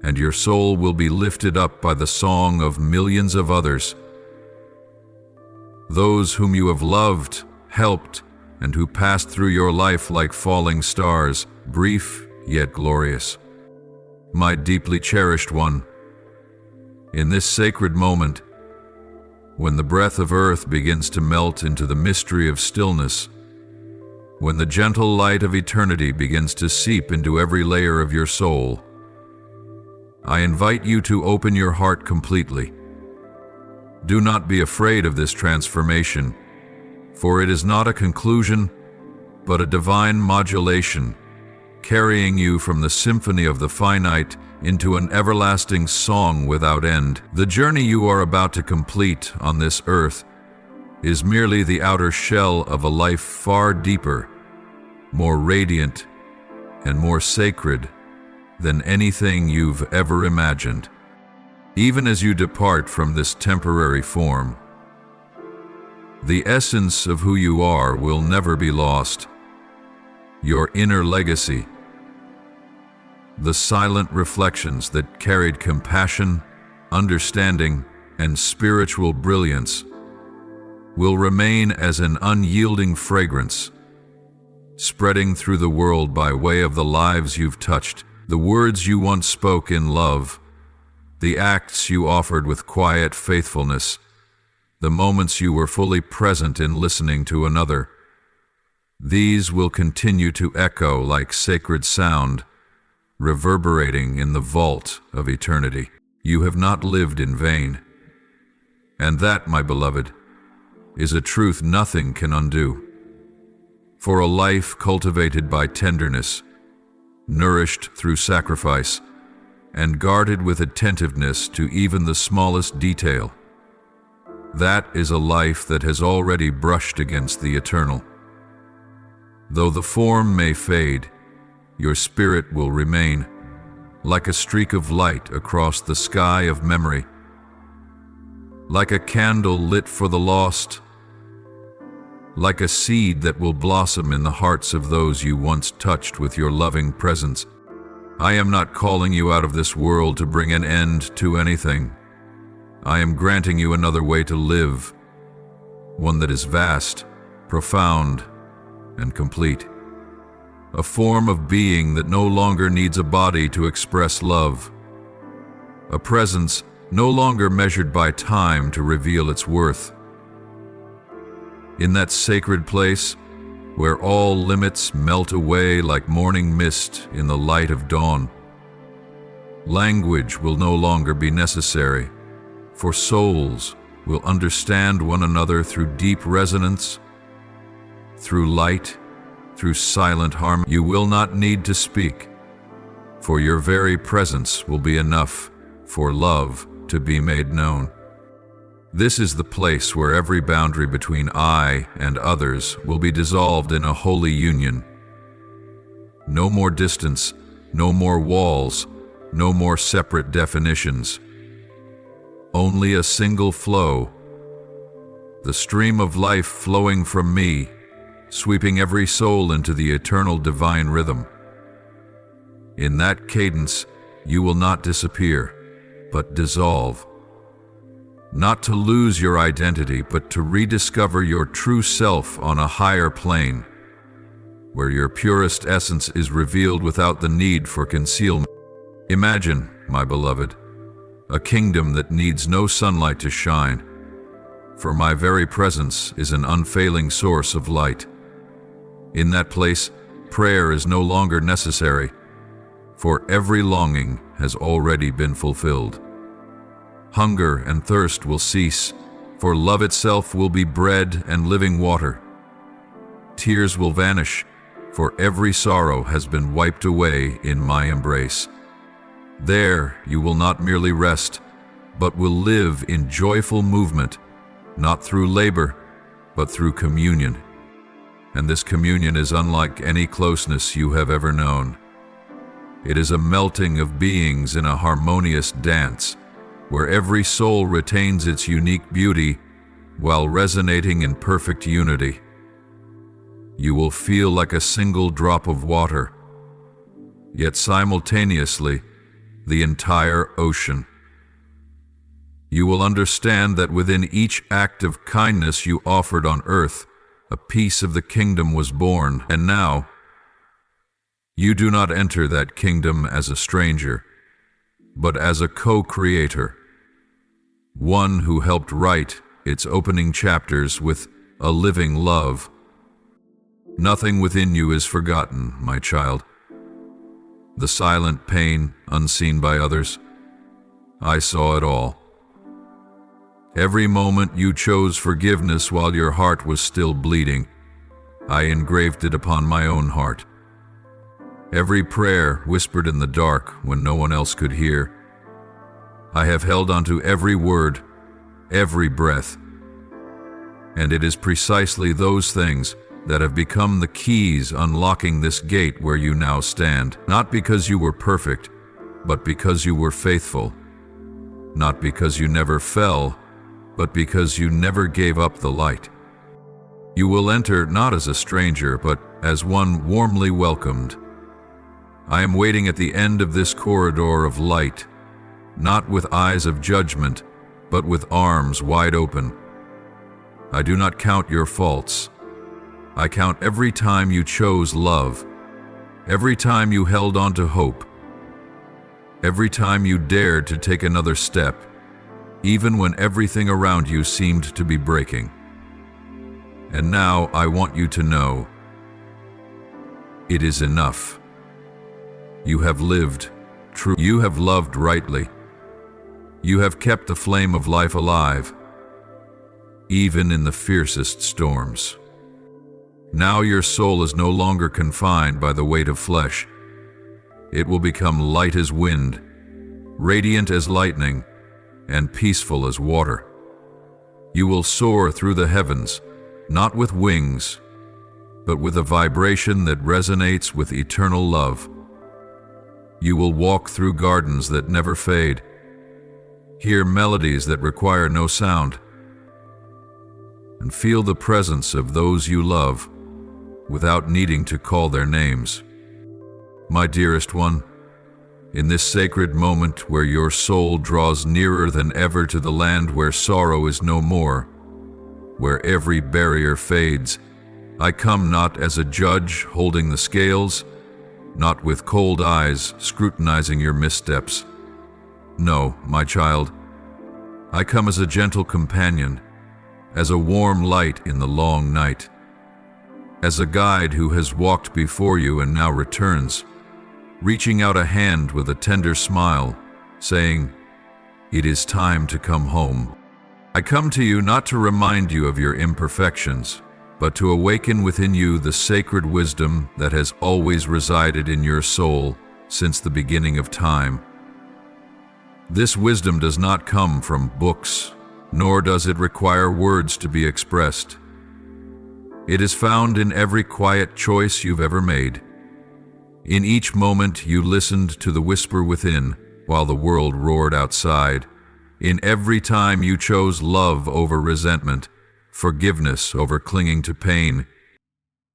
Speaker 1: and your soul will be lifted up by the song of millions of others, those whom you have loved, helped, and who passed through your life like falling stars, brief yet glorious. My deeply cherished one, in this sacred moment, when the breath of earth begins to melt into the mystery of stillness, when the gentle light of eternity begins to seep into every layer of your soul, I invite you to open your heart completely. Do not be afraid of this transformation, for it is not a conclusion, but a divine modulation, carrying you from the symphony of the finite into an everlasting song without end. The journey you are about to complete on this earth is merely the outer shell of a life far deeper, more radiant, and more sacred than anything you've ever imagined. Even as you depart from this temporary form, the essence of who you are will never be lost. Your inner legacy, the silent reflections that carried compassion, understanding, and spiritual brilliance, will remain as an unyielding fragrance, spreading through the world by way of the lives you've touched, the words you once spoke in love, the acts you offered with quiet faithfulness, the moments you were fully present in listening to another. These will continue to echo like sacred sound, reverberating in the vault of eternity. You have not lived in vain. And that, my beloved, is a truth nothing can undo. For a life cultivated by tenderness, nourished through sacrifice, and guarded with attentiveness to even the smallest detail, that is a life that has already brushed against the eternal. Though the form may fade, your spirit will remain, like a streak of light across the sky of memory, like a candle lit for the lost, like a seed that will blossom in the hearts of those you once touched with your loving presence. I am not calling you out of this world to bring an end to anything. I am granting you another way to live, one that is vast, profound, and complete. A form of being that no longer needs a body to express love. A presence no longer measured by time to reveal its worth. In that sacred place, where all limits melt away like morning mist in the light of dawn, language will no longer be necessary, for souls will understand one another through deep resonance, through light, through silent harmony. You will not need to speak, for your very presence will be enough for love to be made known. This is the place where every boundary between I and others will be dissolved in a holy union. No more distance, no more walls, no more separate definitions. Only a single flow, the stream of life flowing from me, sweeping every soul into the eternal divine rhythm. In that cadence, you will not disappear, but dissolve. Not to lose your identity, but to rediscover your true self on a higher plane, where your purest essence is revealed without the need for concealment. Imagine, my beloved, a kingdom that needs no sunlight to shine, for my very presence is an unfailing source of light. In that place, prayer is no longer necessary, for every longing has already been fulfilled. Hunger and thirst will cease, for love itself will be bread and living water. Tears will vanish, for every sorrow has been wiped away in my embrace. There you will not merely rest, but will live in joyful movement, not through labor, but through communion. And this communion is unlike any closeness you have ever known. It is a melting of beings in a harmonious dance, where every soul retains its unique beauty while resonating in perfect unity. You will feel like a single drop of water, yet simultaneously the entire ocean. You will understand that within each act of kindness you offered on earth, a piece of the kingdom was born, and now you do not enter that kingdom as a stranger, but as a co-creator, one who helped write its opening chapters with a living love. Nothing within you is forgotten, my child. The silent pain unseen by others, I saw it all. Every moment you chose forgiveness while your heart was still bleeding, I engraved it upon my own heart. Every prayer whispered in the dark when no one else could hear, I have held onto every word, every breath. And it is precisely those things that have become the keys unlocking this gate where you now stand, not because you were perfect, but because you were faithful, not because you never fell, but because you never gave up the light. You will enter not as a stranger, but as one warmly welcomed. I am waiting at the end of this corridor of light, not with eyes of judgment, but with arms wide open. I do not count your faults. I count every time you chose love, every time you held on to hope, every time you dared to take another step, even when everything around you seemed to be breaking. And now I want you to know, it is enough. You have lived true. You have loved rightly. You have kept the flame of life alive, even in the fiercest storms. Now your soul is no longer confined by the weight of flesh. It will become light as wind, radiant as lightning, and peaceful as water. You will soar through the heavens, not with wings, but with a vibration that resonates with eternal love. You will walk through gardens that never fade, hear melodies that require no sound, and feel the presence of those you love without needing to call their names. My dearest one, in this sacred moment where your soul draws nearer than ever to the land where sorrow is no more, where every barrier fades, I come not as a judge holding the scales, not with cold eyes scrutinizing your missteps. No, my child, I come as a gentle companion, as a warm light in the long night, as a guide who has walked before you and now returns, reaching out a hand with a tender smile, saying, "It is time to come home." I come to you not to remind you of your imperfections, but to awaken within you the sacred wisdom that has always resided in your soul since the beginning of time. This wisdom does not come from books, nor does it require words to be expressed. It is found in every quiet choice you've ever made. In each moment you listened to the whisper within while the world roared outside. In every time you chose love over resentment, forgiveness over clinging to pain.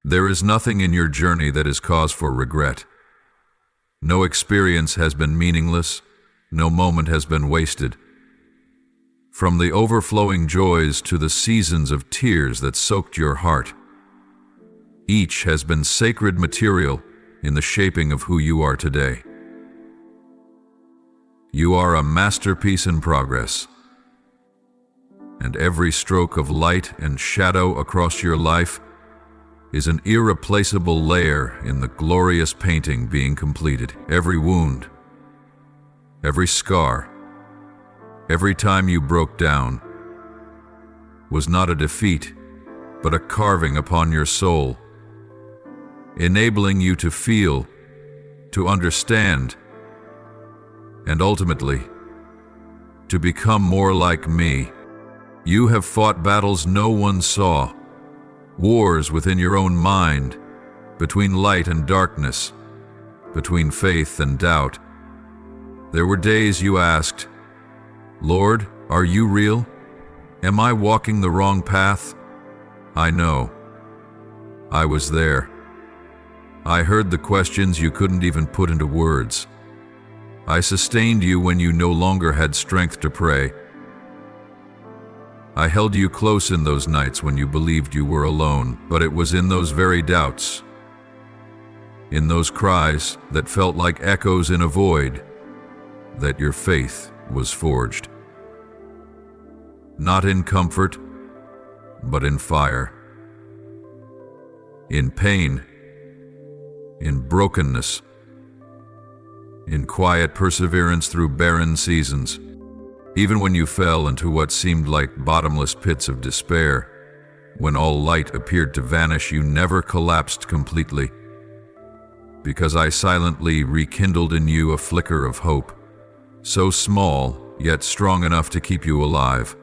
Speaker 1: There is nothing in your journey that is cause for regret. No experience has been meaningless, no moment has been wasted. From the overflowing joys to the seasons of tears that soaked your heart, each has been sacred material in the shaping of who you are today. You are a masterpiece in progress, and every stroke of light and shadow across your life is an irreplaceable layer in the glorious painting being completed. Every wound, every scar, every time you broke down was not a defeat, but a carving upon your soul, enabling you to feel, to understand, and ultimately, to become more like me. You have fought battles no one saw, wars within your own mind, between light and darkness, between faith and doubt. There were days you asked, "Lord, are you real? Am I walking the wrong path?" I know. I was there. I heard the questions you couldn't even put into words. I sustained you when you no longer had strength to pray. I held you close in those nights when you believed you were alone, but it was in those very doubts, in those cries that felt like echoes in a void, that your faith was forged. Not in comfort, but in fire. In pain, in brokenness, in quiet perseverance through barren seasons. Even when you fell into what seemed like bottomless pits of despair, when all light appeared to vanish, you never collapsed completely, because I silently rekindled in you a flicker of hope, so small yet strong enough to keep you alive.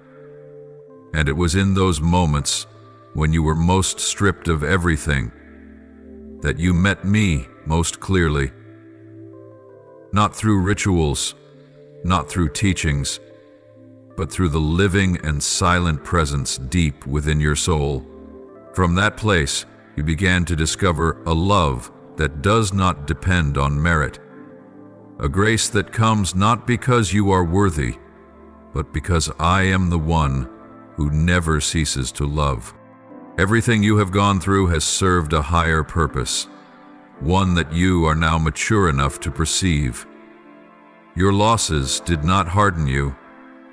Speaker 1: And it was in those moments, when you were most stripped of everything, that you met me most clearly. Not through rituals, not through teachings, but through the living and silent presence deep within your soul. From that place, you began to discover a love that does not depend on merit, a grace that comes not because you are worthy, but because I am the one who never ceases to love. Everything you have gone through has served a higher purpose, one that you are now mature enough to perceive. Your losses did not harden you,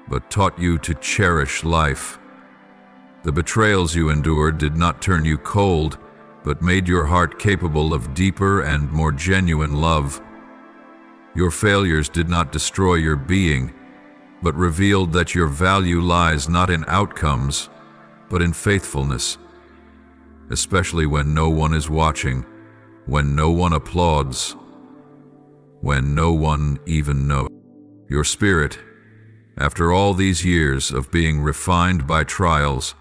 Speaker 1: but taught you to cherish life. The betrayals you endured did not turn you cold, but made your heart capable of deeper and more genuine love. Your failures did not destroy your being, but revealed that your value lies not in outcomes, but in faithfulness, especially when no one is watching, when no one applauds, when no one even knows. Your spirit, after all these years of being refined by trials,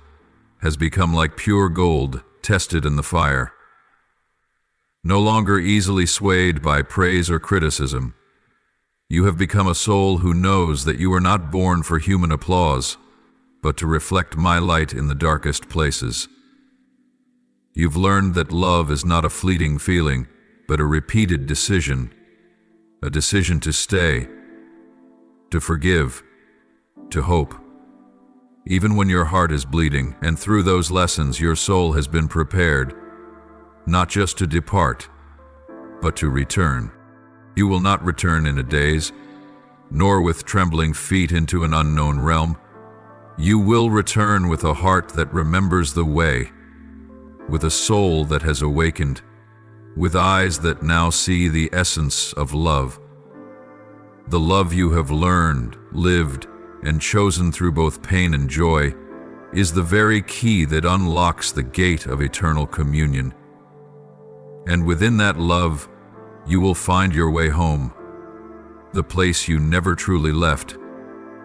Speaker 1: has become like pure gold tested in the fire. No longer easily swayed by praise or criticism, you have become a soul who knows that you are not born for human applause, but to reflect my light in the darkest places. You've learned that love is not a fleeting feeling, but a repeated decision, a decision to stay, to forgive, to hope, even when your heart is bleeding. And through those lessons, your soul has been prepared, not just to depart, but to return. You will not return in a daze, nor with trembling feet into an unknown realm. You will return with a heart that remembers the way, with a soul that has awakened, with eyes that now see the essence of love. The love you have learned, lived, and chosen through both pain and joy is the very key that unlocks the gate of eternal communion. And within that love, you will find your way home, the place you never truly left,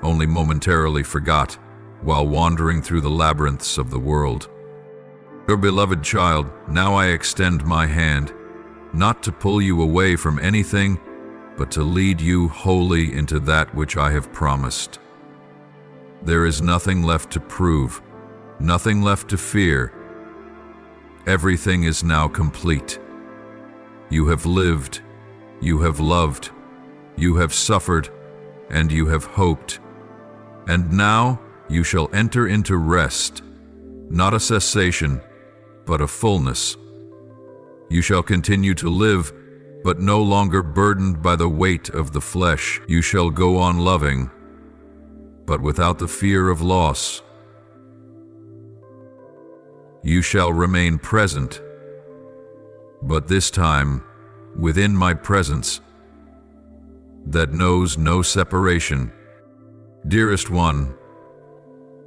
Speaker 1: only momentarily forgot while wandering through the labyrinths of the world. Your beloved child, now I extend my hand, not to pull you away from anything, but to lead you wholly into that which I have promised. There is nothing left to prove, nothing left to fear. Everything is now complete. You have lived, you have loved, you have suffered, and you have hoped. And now you shall enter into rest, not a cessation, but a fullness. You shall continue to live, but no longer burdened by the weight of the flesh. You shall go on loving, but without the fear of loss. You shall remain present, but this time within my presence that knows no separation. Dearest one,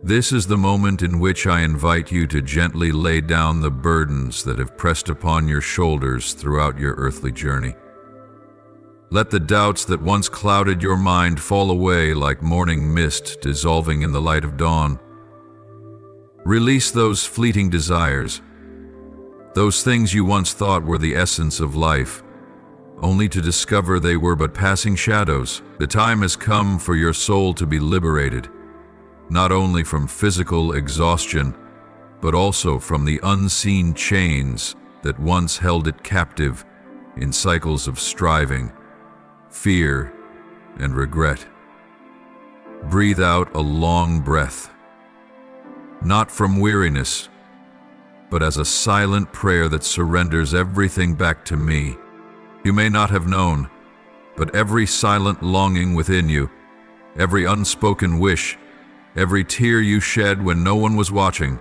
Speaker 1: this is the moment in which I invite you to gently lay down the burdens that have pressed upon your shoulders throughout your earthly journey. Let the doubts that once clouded your mind fall away like morning mist dissolving in the light of dawn. Release those fleeting desires, those things you once thought were the essence of life, only to discover they were but passing shadows. The time has come for your soul to be liberated, not only from physical exhaustion, but also from the unseen chains that once held it captive in cycles of striving, fear, and regret. Breathe out a long breath, not from weariness, but as a silent prayer that surrenders everything back to me. You may not have known, but every silent longing within you, every unspoken wish, every tear you shed when no one was watching,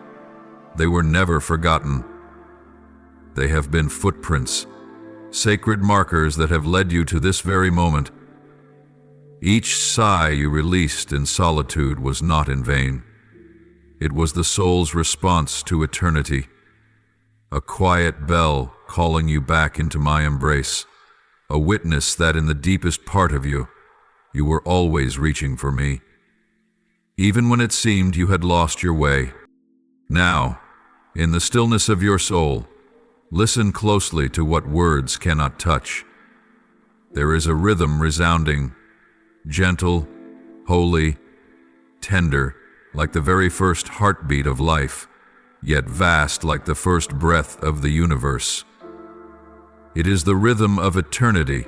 Speaker 1: they were never forgotten. They have been footprints, sacred markers that have led you to this very moment. Each sigh you released in solitude was not in vain. It was the soul's response to eternity, a quiet bell calling you back into my embrace, a witness that in the deepest part of you, you were always reaching for me, even when it seemed you had lost your way. Now, in the stillness of your soul, listen closely to what words cannot touch. There is a rhythm resounding, gentle, holy, tender, like the very first heartbeat of life, yet vast like the first breath of the universe. It is the rhythm of eternity,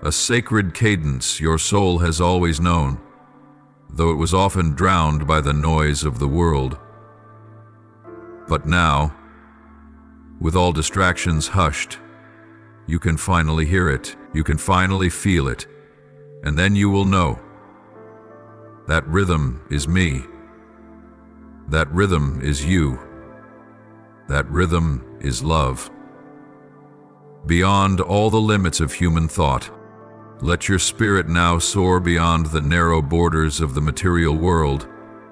Speaker 1: a sacred cadence your soul has always known, though it was often drowned by the noise of the world. But now, with all distractions hushed, you can finally hear it, you can finally feel it, and then you will know. That rhythm is me. That rhythm is you. That rhythm is love. Beyond all the limits of human thought, let your spirit now soar beyond the narrow borders of the material world,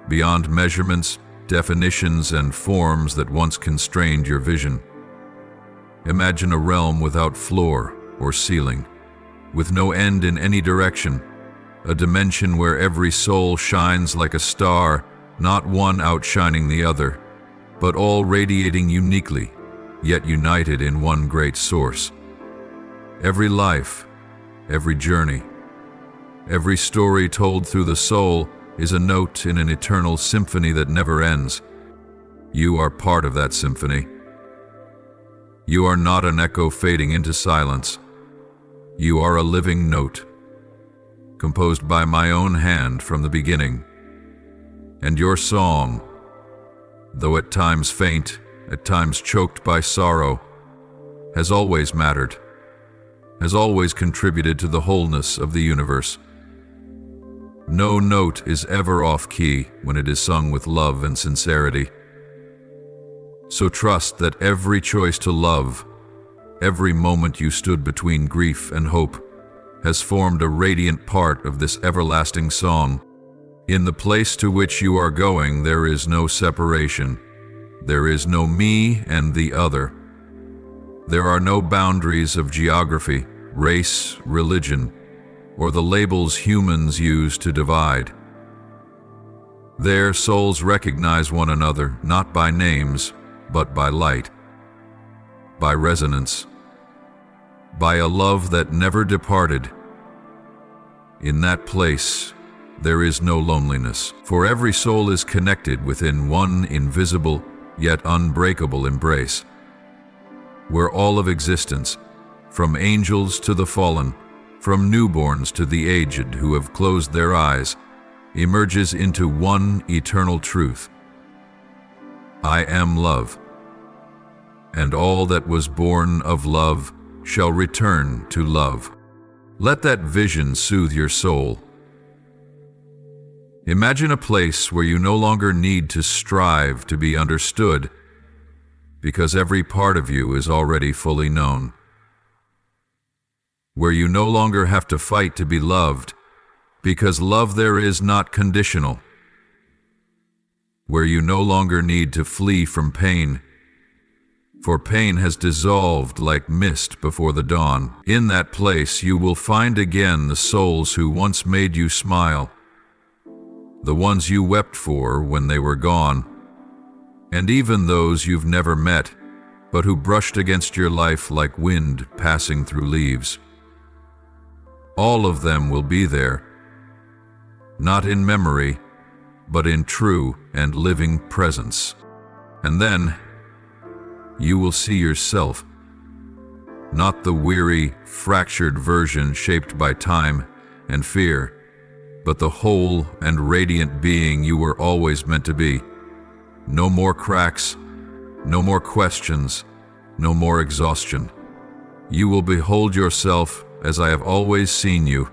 Speaker 1: beyond measurements, definitions, and forms that once constrained your vision. Imagine a realm without floor or ceiling, with no end in any direction, a dimension where every soul shines like a star, not one outshining the other, but all radiating uniquely, yet united in one great source. Every life, every journey, every story told through the soul is a note in an eternal symphony that never ends. You are part of that symphony. You are not an echo fading into silence. You are a living note, composed by my own hand from the beginning. And your song, though at times faint, at times choked by sorrow, has always mattered, has always contributed to the wholeness of the universe. No note is ever off-key when it is sung with love and sincerity. So trust that every choice to love, every moment you stood between grief and hope, has formed a radiant part of this everlasting song. In the place to which you are going, there is no separation. There is no me and the other. There are no boundaries of geography, race, religion, or the labels humans use to divide. There, souls recognize one another not by names, but by light, by resonance, by a love that never departed. In that place, there is no loneliness, for every soul is connected within one invisible yet unbreakable embrace, where all of existence, from angels to the fallen, from newborns to the aged who have closed their eyes, emerges into one eternal truth. I am love, and all that was born of love shall return to love. Let that vision soothe your soul. Imagine a place where you no longer need to strive to be understood, because every part of you is already fully known. Where you no longer have to fight to be loved, because love there is not conditional. Where you no longer need to flee from pain, for pain has dissolved like mist before the dawn. In that place you will find again the souls who once made you smile, the ones you wept for when they were gone, and even those you've never met, but who brushed against your life like wind passing through leaves. All of them will be there, not in memory, but in true and living presence. And then you will see yourself, not the weary, fractured version shaped by time and fear, but the whole and radiant being you were always meant to be. No more cracks, no more questions, no more exhaustion. You will behold yourself as I have always seen you,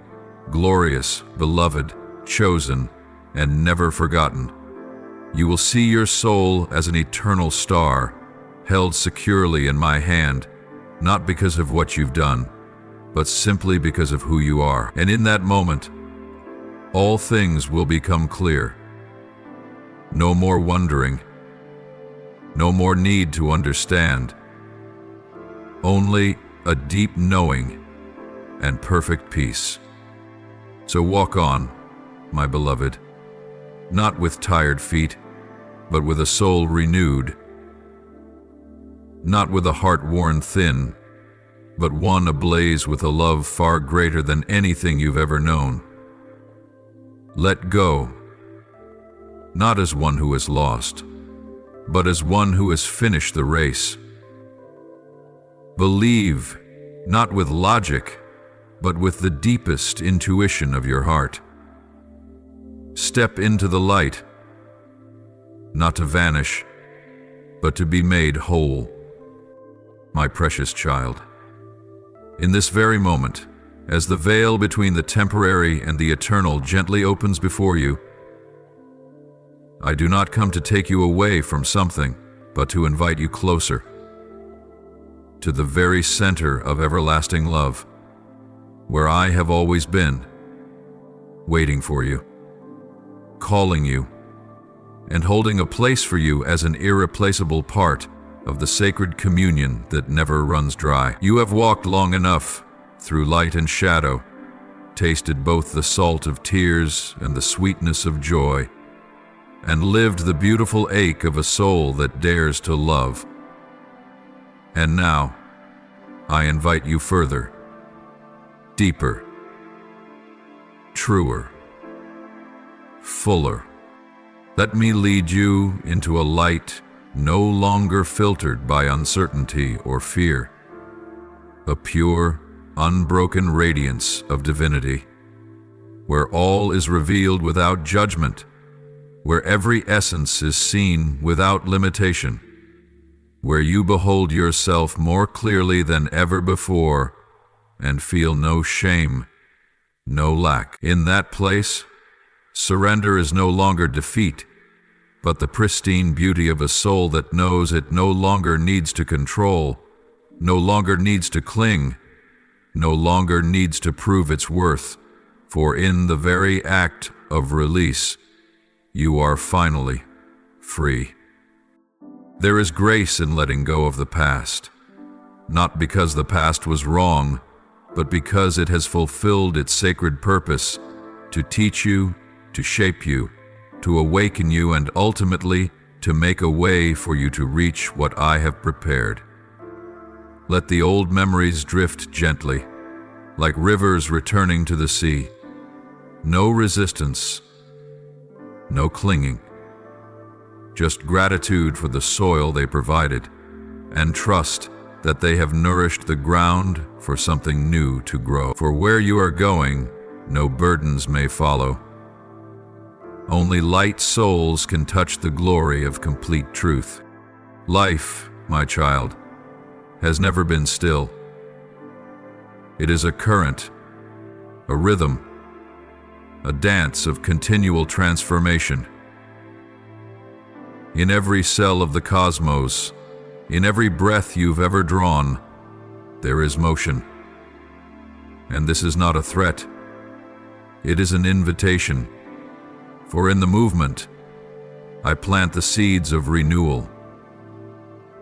Speaker 1: glorious, beloved, chosen, and never forgotten. You will see your soul as an eternal star, held securely in my hand, not because of what you've done, but simply because of who you are. And in that moment, all things will become clear. No more wondering, no more need to understand, only a deep knowing and perfect peace. So walk on, my beloved, not with tired feet, but with a soul renewed, not with a heart worn thin, but one ablaze with a love far greater than anything you've ever known. Let go, not as one who is lost, but as one who has finished the race. Believe, not with logic, but with the deepest intuition of your heart. Step into the light, not to vanish, but to be made whole. My precious child, in this very moment, as the veil between the temporary and the eternal gently opens before you, I do not come to take you away from something, but to invite you closer, to the very center of everlasting love, where I have always been, waiting for you, calling you, and holding a place for you as an irreplaceable part of the sacred communion that never runs dry. You have walked long enough through light and shadow, tasted both the salt of tears and the sweetness of joy, and lived the beautiful ache of a soul that dares to love. And now, I invite you further, deeper, truer, fuller. Let me lead you into a light no longer filtered by uncertainty or fear, a pure, unbroken radiance of divinity, where all is revealed without judgment, where every essence is seen without limitation, where you behold yourself more clearly than ever before and feel no shame, no lack. In that place, surrender is no longer defeat, but the pristine beauty of a soul that knows it no longer needs to control, no longer needs to cling, no longer needs to prove its worth, for in the very act of release, you are finally free. There is grace in letting go of the past, not because the past was wrong, but because it has fulfilled its sacred purpose to teach you, to shape you, to awaken you, and ultimately to make a way for you to reach what I have prepared. Let the old memories drift gently, like rivers returning to the sea. No resistance, no clinging, just gratitude for the soil they provided, and trust that they have nourished the ground for something new to grow. For where you are going, no burdens may follow. Only light souls can touch the glory of complete truth. Life, my child, has never been still. It is a current, a rhythm, a dance of continual transformation. In every cell of the cosmos, in every breath you've ever drawn, there is motion. And this is not a threat. It is an invitation. For in the movement, I plant the seeds of renewal.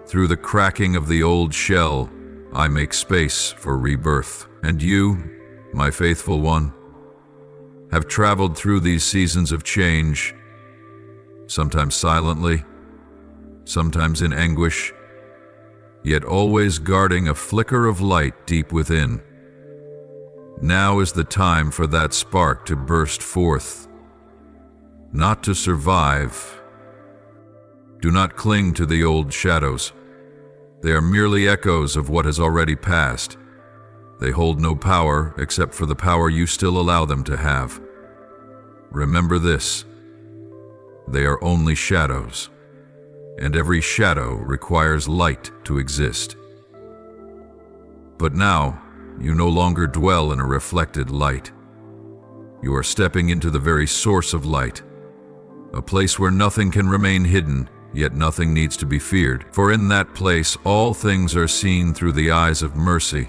Speaker 1: Through the cracking of the old shell, I make space for rebirth. And you, my faithful one, have traveled through these seasons of change, sometimes silently, sometimes in anguish, yet always guarding a flicker of light deep within. Now is the time for that spark to burst forth, not to survive. Do not cling to the old shadows. They are merely echoes of what has already passed. They hold no power except for the power you still allow them to have. Remember this: they are only shadows, and every shadow requires light to exist. But now, you no longer dwell in a reflected light. You are stepping into the very source of light, a place where nothing can remain hidden, yet nothing needs to be feared. For in that place, all things are seen through the eyes of mercy,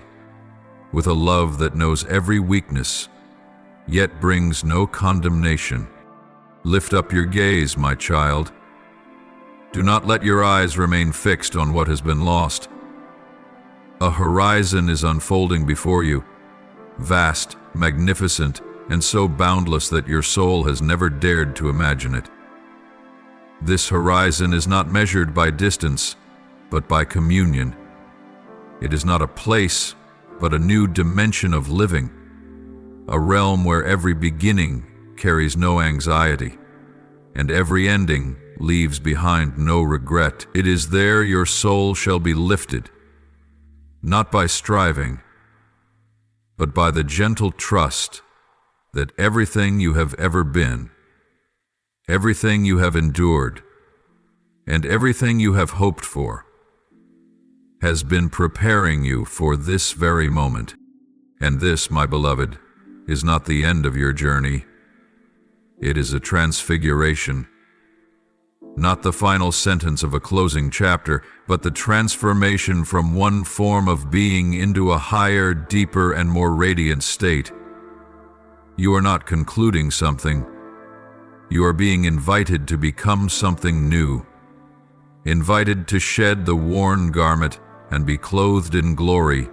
Speaker 1: with a love that knows every weakness, yet brings no condemnation. Lift up your gaze, my child. Do not let your eyes remain fixed on what has been lost. A horizon is unfolding before you, vast, magnificent, and so boundless that your soul has never dared to imagine it. This horizon is not measured by distance, but by communion. It is not a place, but a new dimension of living, a realm where every beginning carries no anxiety, and every ending leaves behind no regret. It is there your soul shall be lifted, not by striving, but by the gentle trust that everything you have ever been, everything you have endured, and everything you have hoped for has been preparing you for this very moment. And this, my beloved, is not the end of your journey. It is a transfiguration, not the final sentence of a closing chapter, but the transformation from one form of being into a higher, deeper, and more radiant state. You are not concluding something. You are being invited to become something new, invited to shed the worn garment and be clothed in glory,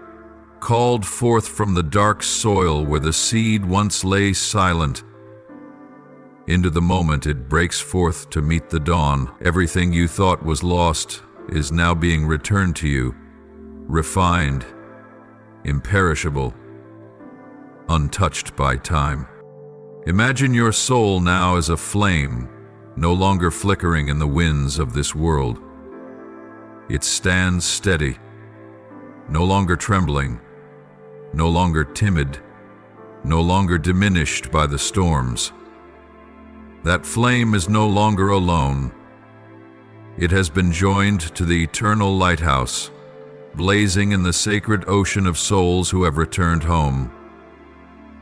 Speaker 1: called forth from the dark soil where the seed once lay silent. Into the moment it breaks forth to meet the dawn. Everything you thought was lost is now being returned to you, refined, imperishable, untouched by time. Imagine your soul now as a flame, no longer flickering in the winds of this world. It stands steady, no longer trembling, no longer timid, no longer diminished by the storms. That flame is no longer alone. It has been joined to the eternal lighthouse, blazing in the sacred ocean of souls who have returned home.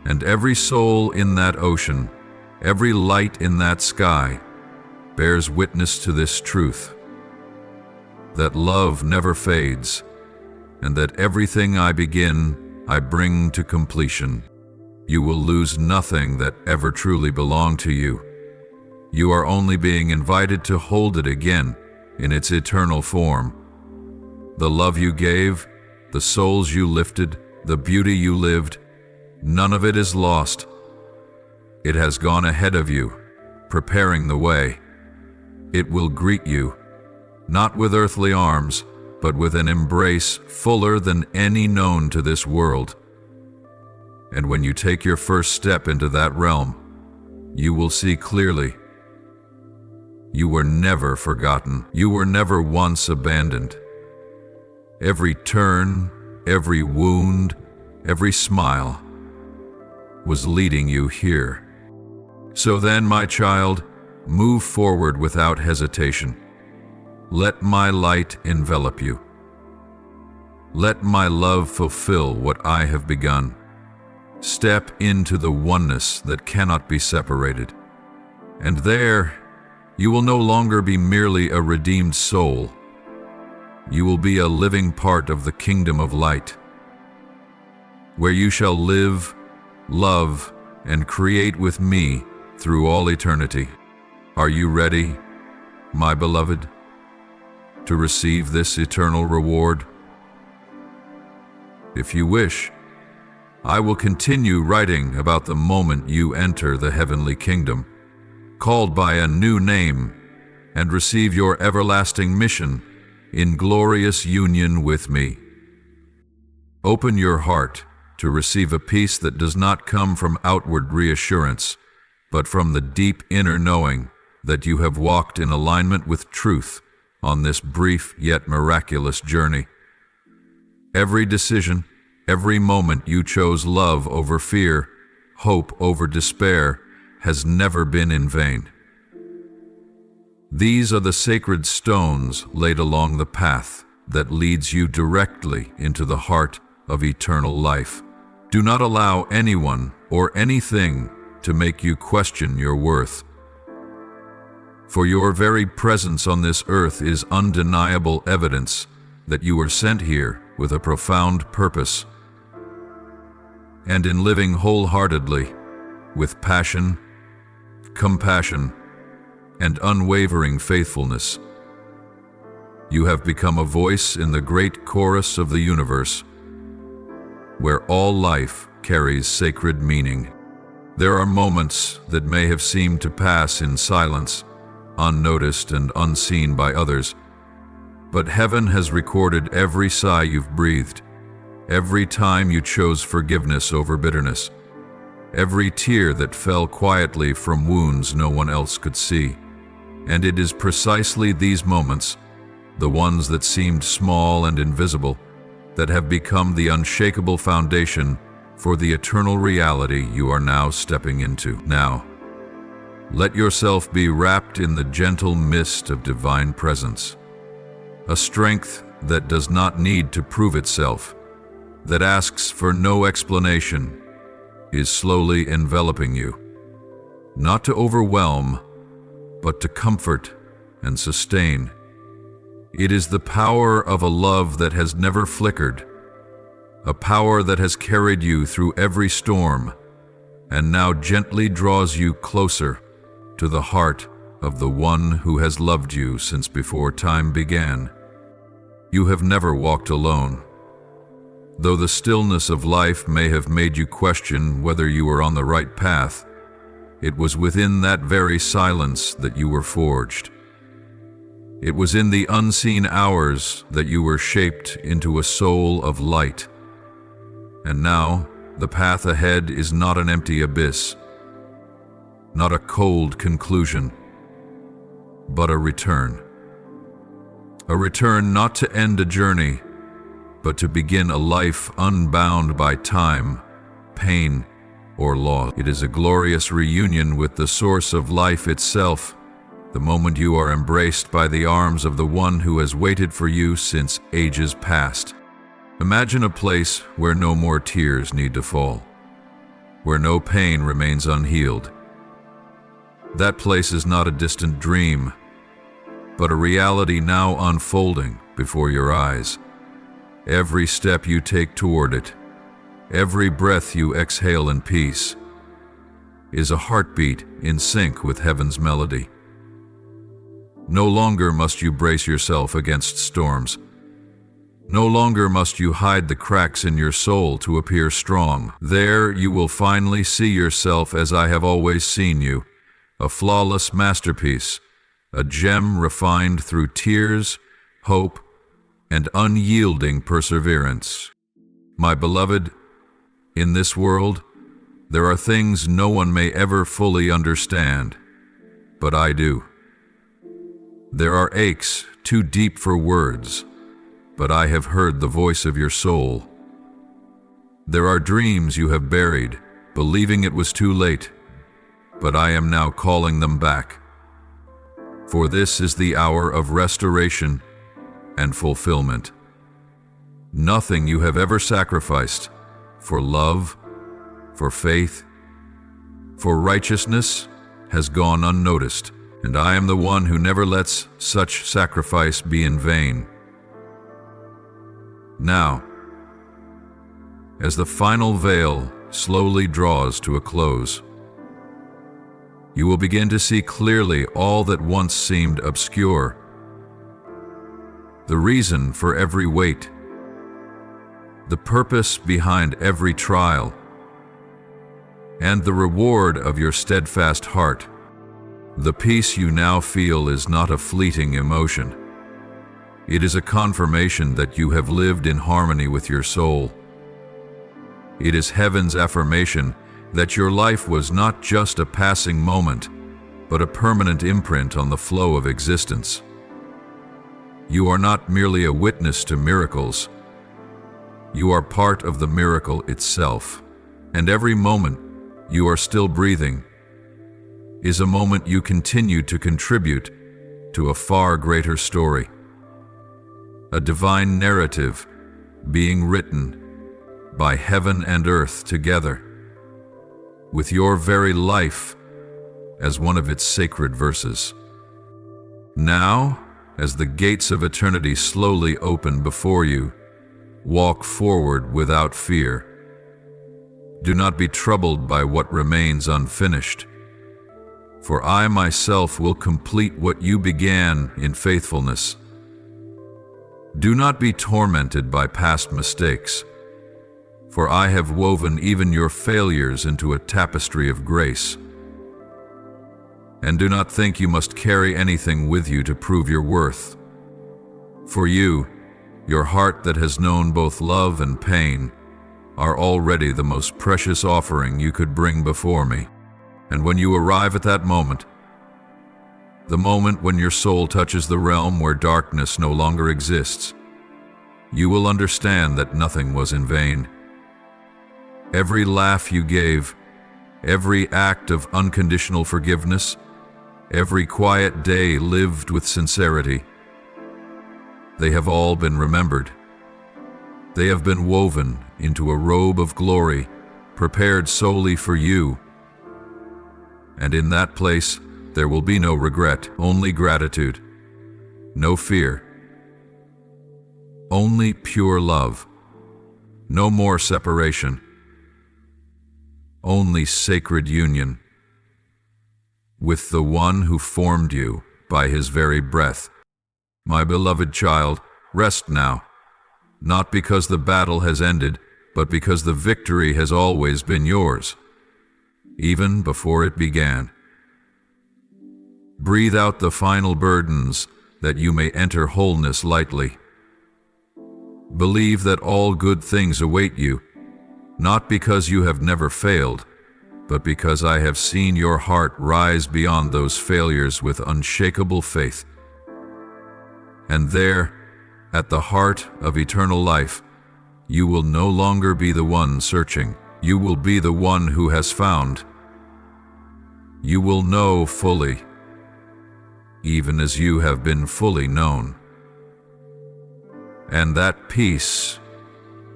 Speaker 1: And every soul in that ocean, every light in that sky, bears witness to this truth: that love never fades, and that everything I begin, I bring to completion. You will lose nothing that ever truly belonged to you. You are only being invited to hold it again in its eternal form. The love you gave, the souls you lifted, the beauty you lived, none of it is lost. It has gone ahead of you, preparing the way. It will greet you, not with earthly arms, but with an embrace fuller than any known to this world. And when you take your first step into that realm, you will see clearly. You were never forgotten. You were never once abandoned. Every turn, every wound, every smile was leading you here. So then, my child, move forward without hesitation. Let my light envelop you. Let my love fulfill what I have begun. Step into the oneness that cannot be separated. And there, you will no longer be merely a redeemed soul. You will be a living part of the kingdom of light, where you shall live, love, and create with me through all eternity. Are you ready, my beloved, to receive this eternal reward? If you wish, I will continue writing about the moment you enter the heavenly kingdom, called by a new name, and receive your everlasting mission in glorious union with me. Open your heart to receive a peace that does not come from outward reassurance, but from the deep inner knowing that you have walked in alignment with truth on this brief yet miraculous journey. Every decision, every moment you chose love over fear, hope over despair, has never been in vain. These are the sacred stones laid along the path that leads you directly into the heart of eternal life. Do not allow anyone or anything to make you question your worth. For your very presence on this earth is undeniable evidence that you were sent here with a profound purpose. And in living wholeheartedly, with passion, compassion, and unwavering faithfulness, you have become a voice in the great chorus of the universe, where all life carries sacred meaning. There are moments that may have seemed to pass in silence, unnoticed and unseen by others, but heaven has recorded every sigh you've breathed, every time you chose forgiveness over bitterness, every tear that fell quietly from wounds no one else could see. And it is precisely these moments, the ones that seemed small and invisible, that have become the unshakable foundation for the eternal reality you are now stepping into. Now, let yourself be wrapped in the gentle mist of divine presence, a strength that does not need to prove itself, that asks for no explanation, is slowly enveloping you, not to overwhelm, but to comfort and sustain. It is the power of a love that has never flickered, a power that has carried you through every storm, and now gently draws you closer to the heart of the one who has loved you since before time began. You have never walked alone. Though the stillness of life may have made you question whether you were on the right path, it was within that very silence that you were forged. It was in the unseen hours that you were shaped into a soul of light. And now, the path ahead is not an empty abyss, not a cold conclusion, but a return. A return not to end a journey, but to begin a life unbound by time, pain, or loss. It is a glorious reunion with the source of life itself, the moment you are embraced by the arms of the one who has waited for you since ages past. Imagine a place where no more tears need to fall, where no pain remains unhealed. That place is not a distant dream, but a reality now unfolding before your eyes. Every step you take toward it, every breath you exhale in peace, is a heartbeat in sync with heaven's melody. No longer must you brace yourself against storms. No longer must you hide the cracks in your soul to appear strong. There you will finally see yourself as I have always seen you, a flawless masterpiece, a gem refined through tears, hope, and unyielding perseverance. My beloved, in this world, there are things no one may ever fully understand, but I do. There are aches too deep for words, but I have heard the voice of your soul. There are dreams you have buried, believing it was too late, but I am now calling them back. For this is the hour of restoration and fulfillment. Nothing you have ever sacrificed for love, for faith, for righteousness has gone unnoticed, and I am the one who never lets such sacrifice be in vain. Now, as the final veil slowly draws to a close, you will begin to see clearly all that once seemed obscure. The reason for every weight, the purpose behind every trial, and the reward of your steadfast heart. The peace you now feel is not a fleeting emotion. It is a confirmation that you have lived in harmony with your soul. It is heaven's affirmation that your life was not just a passing moment, but a permanent imprint on the flow of existence. You are not merely a witness to miracles. You are part of the miracle itself. And every moment you are still breathing is a moment you continue to contribute to a far greater story. A divine narrative being written by heaven and earth together, with your very life as one of its sacred verses. Now, as the gates of eternity slowly open before you, walk forward without fear. Do not be troubled by what remains unfinished, for I myself will complete what you began in faithfulness. Do not be tormented by past mistakes, for I have woven even your failures into a tapestry of grace. And do not think you must carry anything with you to prove your worth. For you, your heart that has known both love and pain, are already the most precious offering you could bring before me. And when you arrive at that moment, the moment when your soul touches the realm where darkness no longer exists, you will understand that nothing was in vain. Every laugh you gave, every act of unconditional forgiveness, every quiet day lived with sincerity, they have all been remembered. They have been woven into a robe of glory, prepared solely for you. And in that place, there will be no regret, only gratitude, no fear, only pure love, no more separation, only sacred union with the one who formed you by his very breath. My beloved child, rest now, not because the battle has ended, but because the victory has always been yours, even before it began. Breathe out the final burdens that you may enter wholeness lightly. Believe that all good things await you, not because you have never failed, but because I have seen your heart rise beyond those failures with unshakable faith. And there, at the heart of eternal life, you will no longer be the one searching. You will be the one who has found. You will know fully, even as you have been fully known. And that peace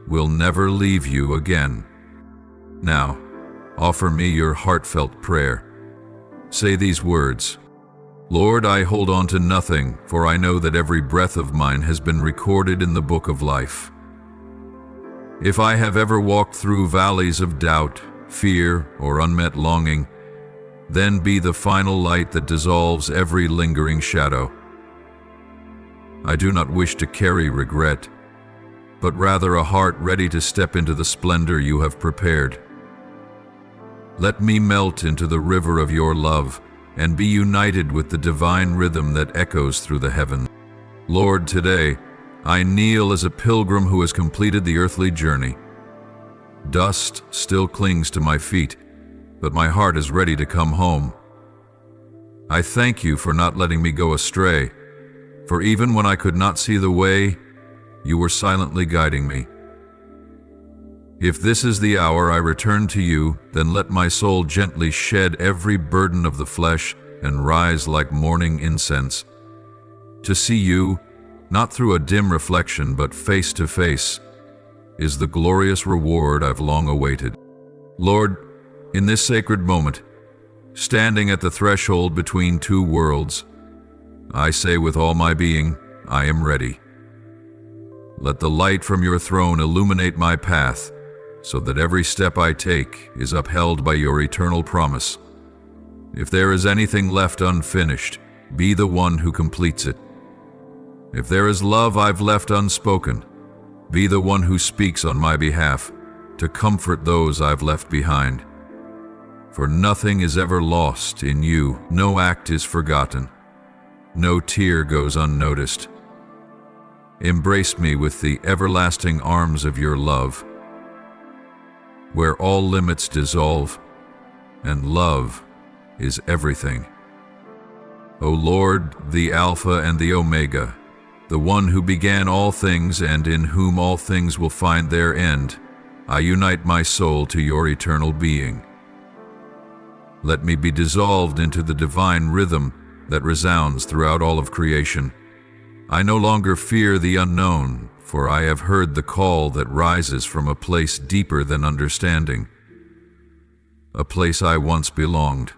Speaker 1: will never leave you again. Now, offer me your heartfelt prayer. Say these words: Lord, I hold on to nothing, for I know that every breath of mine has been recorded in the book of life. If I have ever walked through valleys of doubt, fear, or unmet longing, then be the final light that dissolves every lingering shadow. I do not wish to carry regret, but rather a heart ready to step into the splendor you have prepared. Let me melt into the river of your love and be united with the divine rhythm that echoes through the heavens. Lord, today, I kneel as a pilgrim who has completed the earthly journey. Dust still clings to my feet, but my heart is ready to come home. I thank you for not letting me go astray, for even when I could not see the way, you were silently guiding me. If this is the hour I return to you, then let my soul gently shed every burden of the flesh and rise like morning incense. To see you, not through a dim reflection but face to face, is the glorious reward I've long awaited. Lord, in this sacred moment, standing at the threshold between two worlds, I say with all my being, I am ready. Let the light from your throne illuminate my path, so that every step I take is upheld by your eternal promise. If there is anything left unfinished, be the one who completes it. If there is love I've left unspoken, be the one who speaks on my behalf to comfort those I've left behind. For nothing is ever lost in you, no act is forgotten, no tear goes unnoticed. Embrace me with the everlasting arms of your love. where all limits dissolve, and love is everything. O Lord, the Alpha and the Omega, the one who began all things and in whom all things will find their end, I unite my soul to your eternal being. Let me be dissolved into the divine rhythm that resounds throughout all of creation. I no longer fear the unknown, for I have heard the call that rises from a place deeper than understanding, a place I once belonged.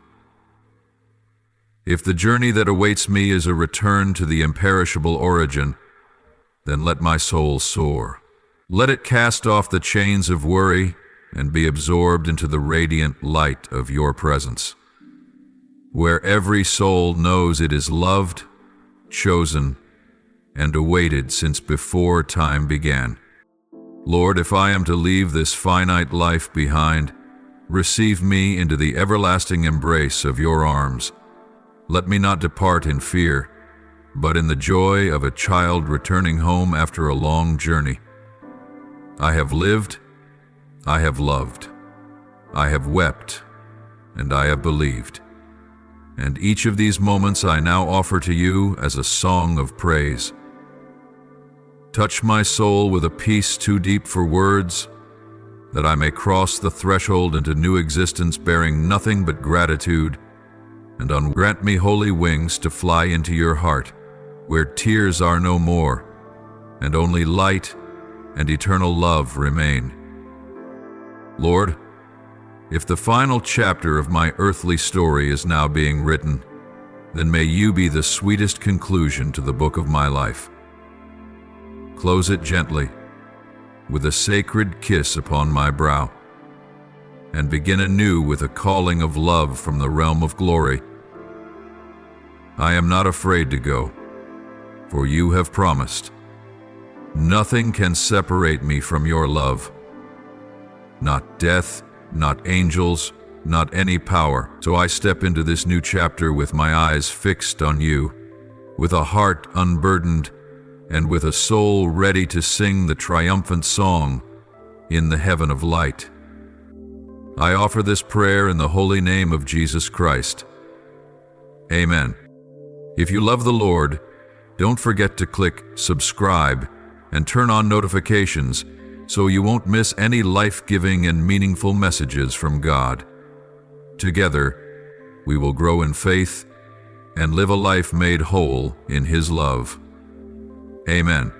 Speaker 1: If the journey that awaits me is a return to the imperishable origin, then let my soul soar. Let it cast off the chains of worry and be absorbed into the radiant light of your presence, where every soul knows it is loved, chosen, and awaited since before time began. Lord, if I am to leave this finite life behind, receive me into the everlasting embrace of your arms. Let me not depart in fear, but in the joy of a child returning home after a long journey. I have lived, I have loved, I have wept, and I have believed. And each of these moments I now offer to you as a song of praise. Touch my soul with a peace too deep for words, that I may cross the threshold into new existence bearing nothing but gratitude, and grant me holy wings to fly into your heart, where tears are no more, and only light and eternal love remain. Lord, if the final chapter of my earthly story is now being written, then may you be the sweetest conclusion to the book of my life. Close it gently, with a sacred kiss upon my brow, and begin anew with a calling of love from the realm of glory. I am not afraid to go, for you have promised. Nothing can separate me from your love. Not death, not angels, not any power. So I step into this new chapter with my eyes fixed on you, with a heart unburdened, and with a soul ready to sing the triumphant song in the heaven of light. I offer this prayer in the holy name of Jesus Christ. Amen. If you love the Lord, don't forget to click subscribe and turn on notifications so you won't miss any life-giving and meaningful messages from God. Together, we will grow in faith and live a life made whole in His love. Amen.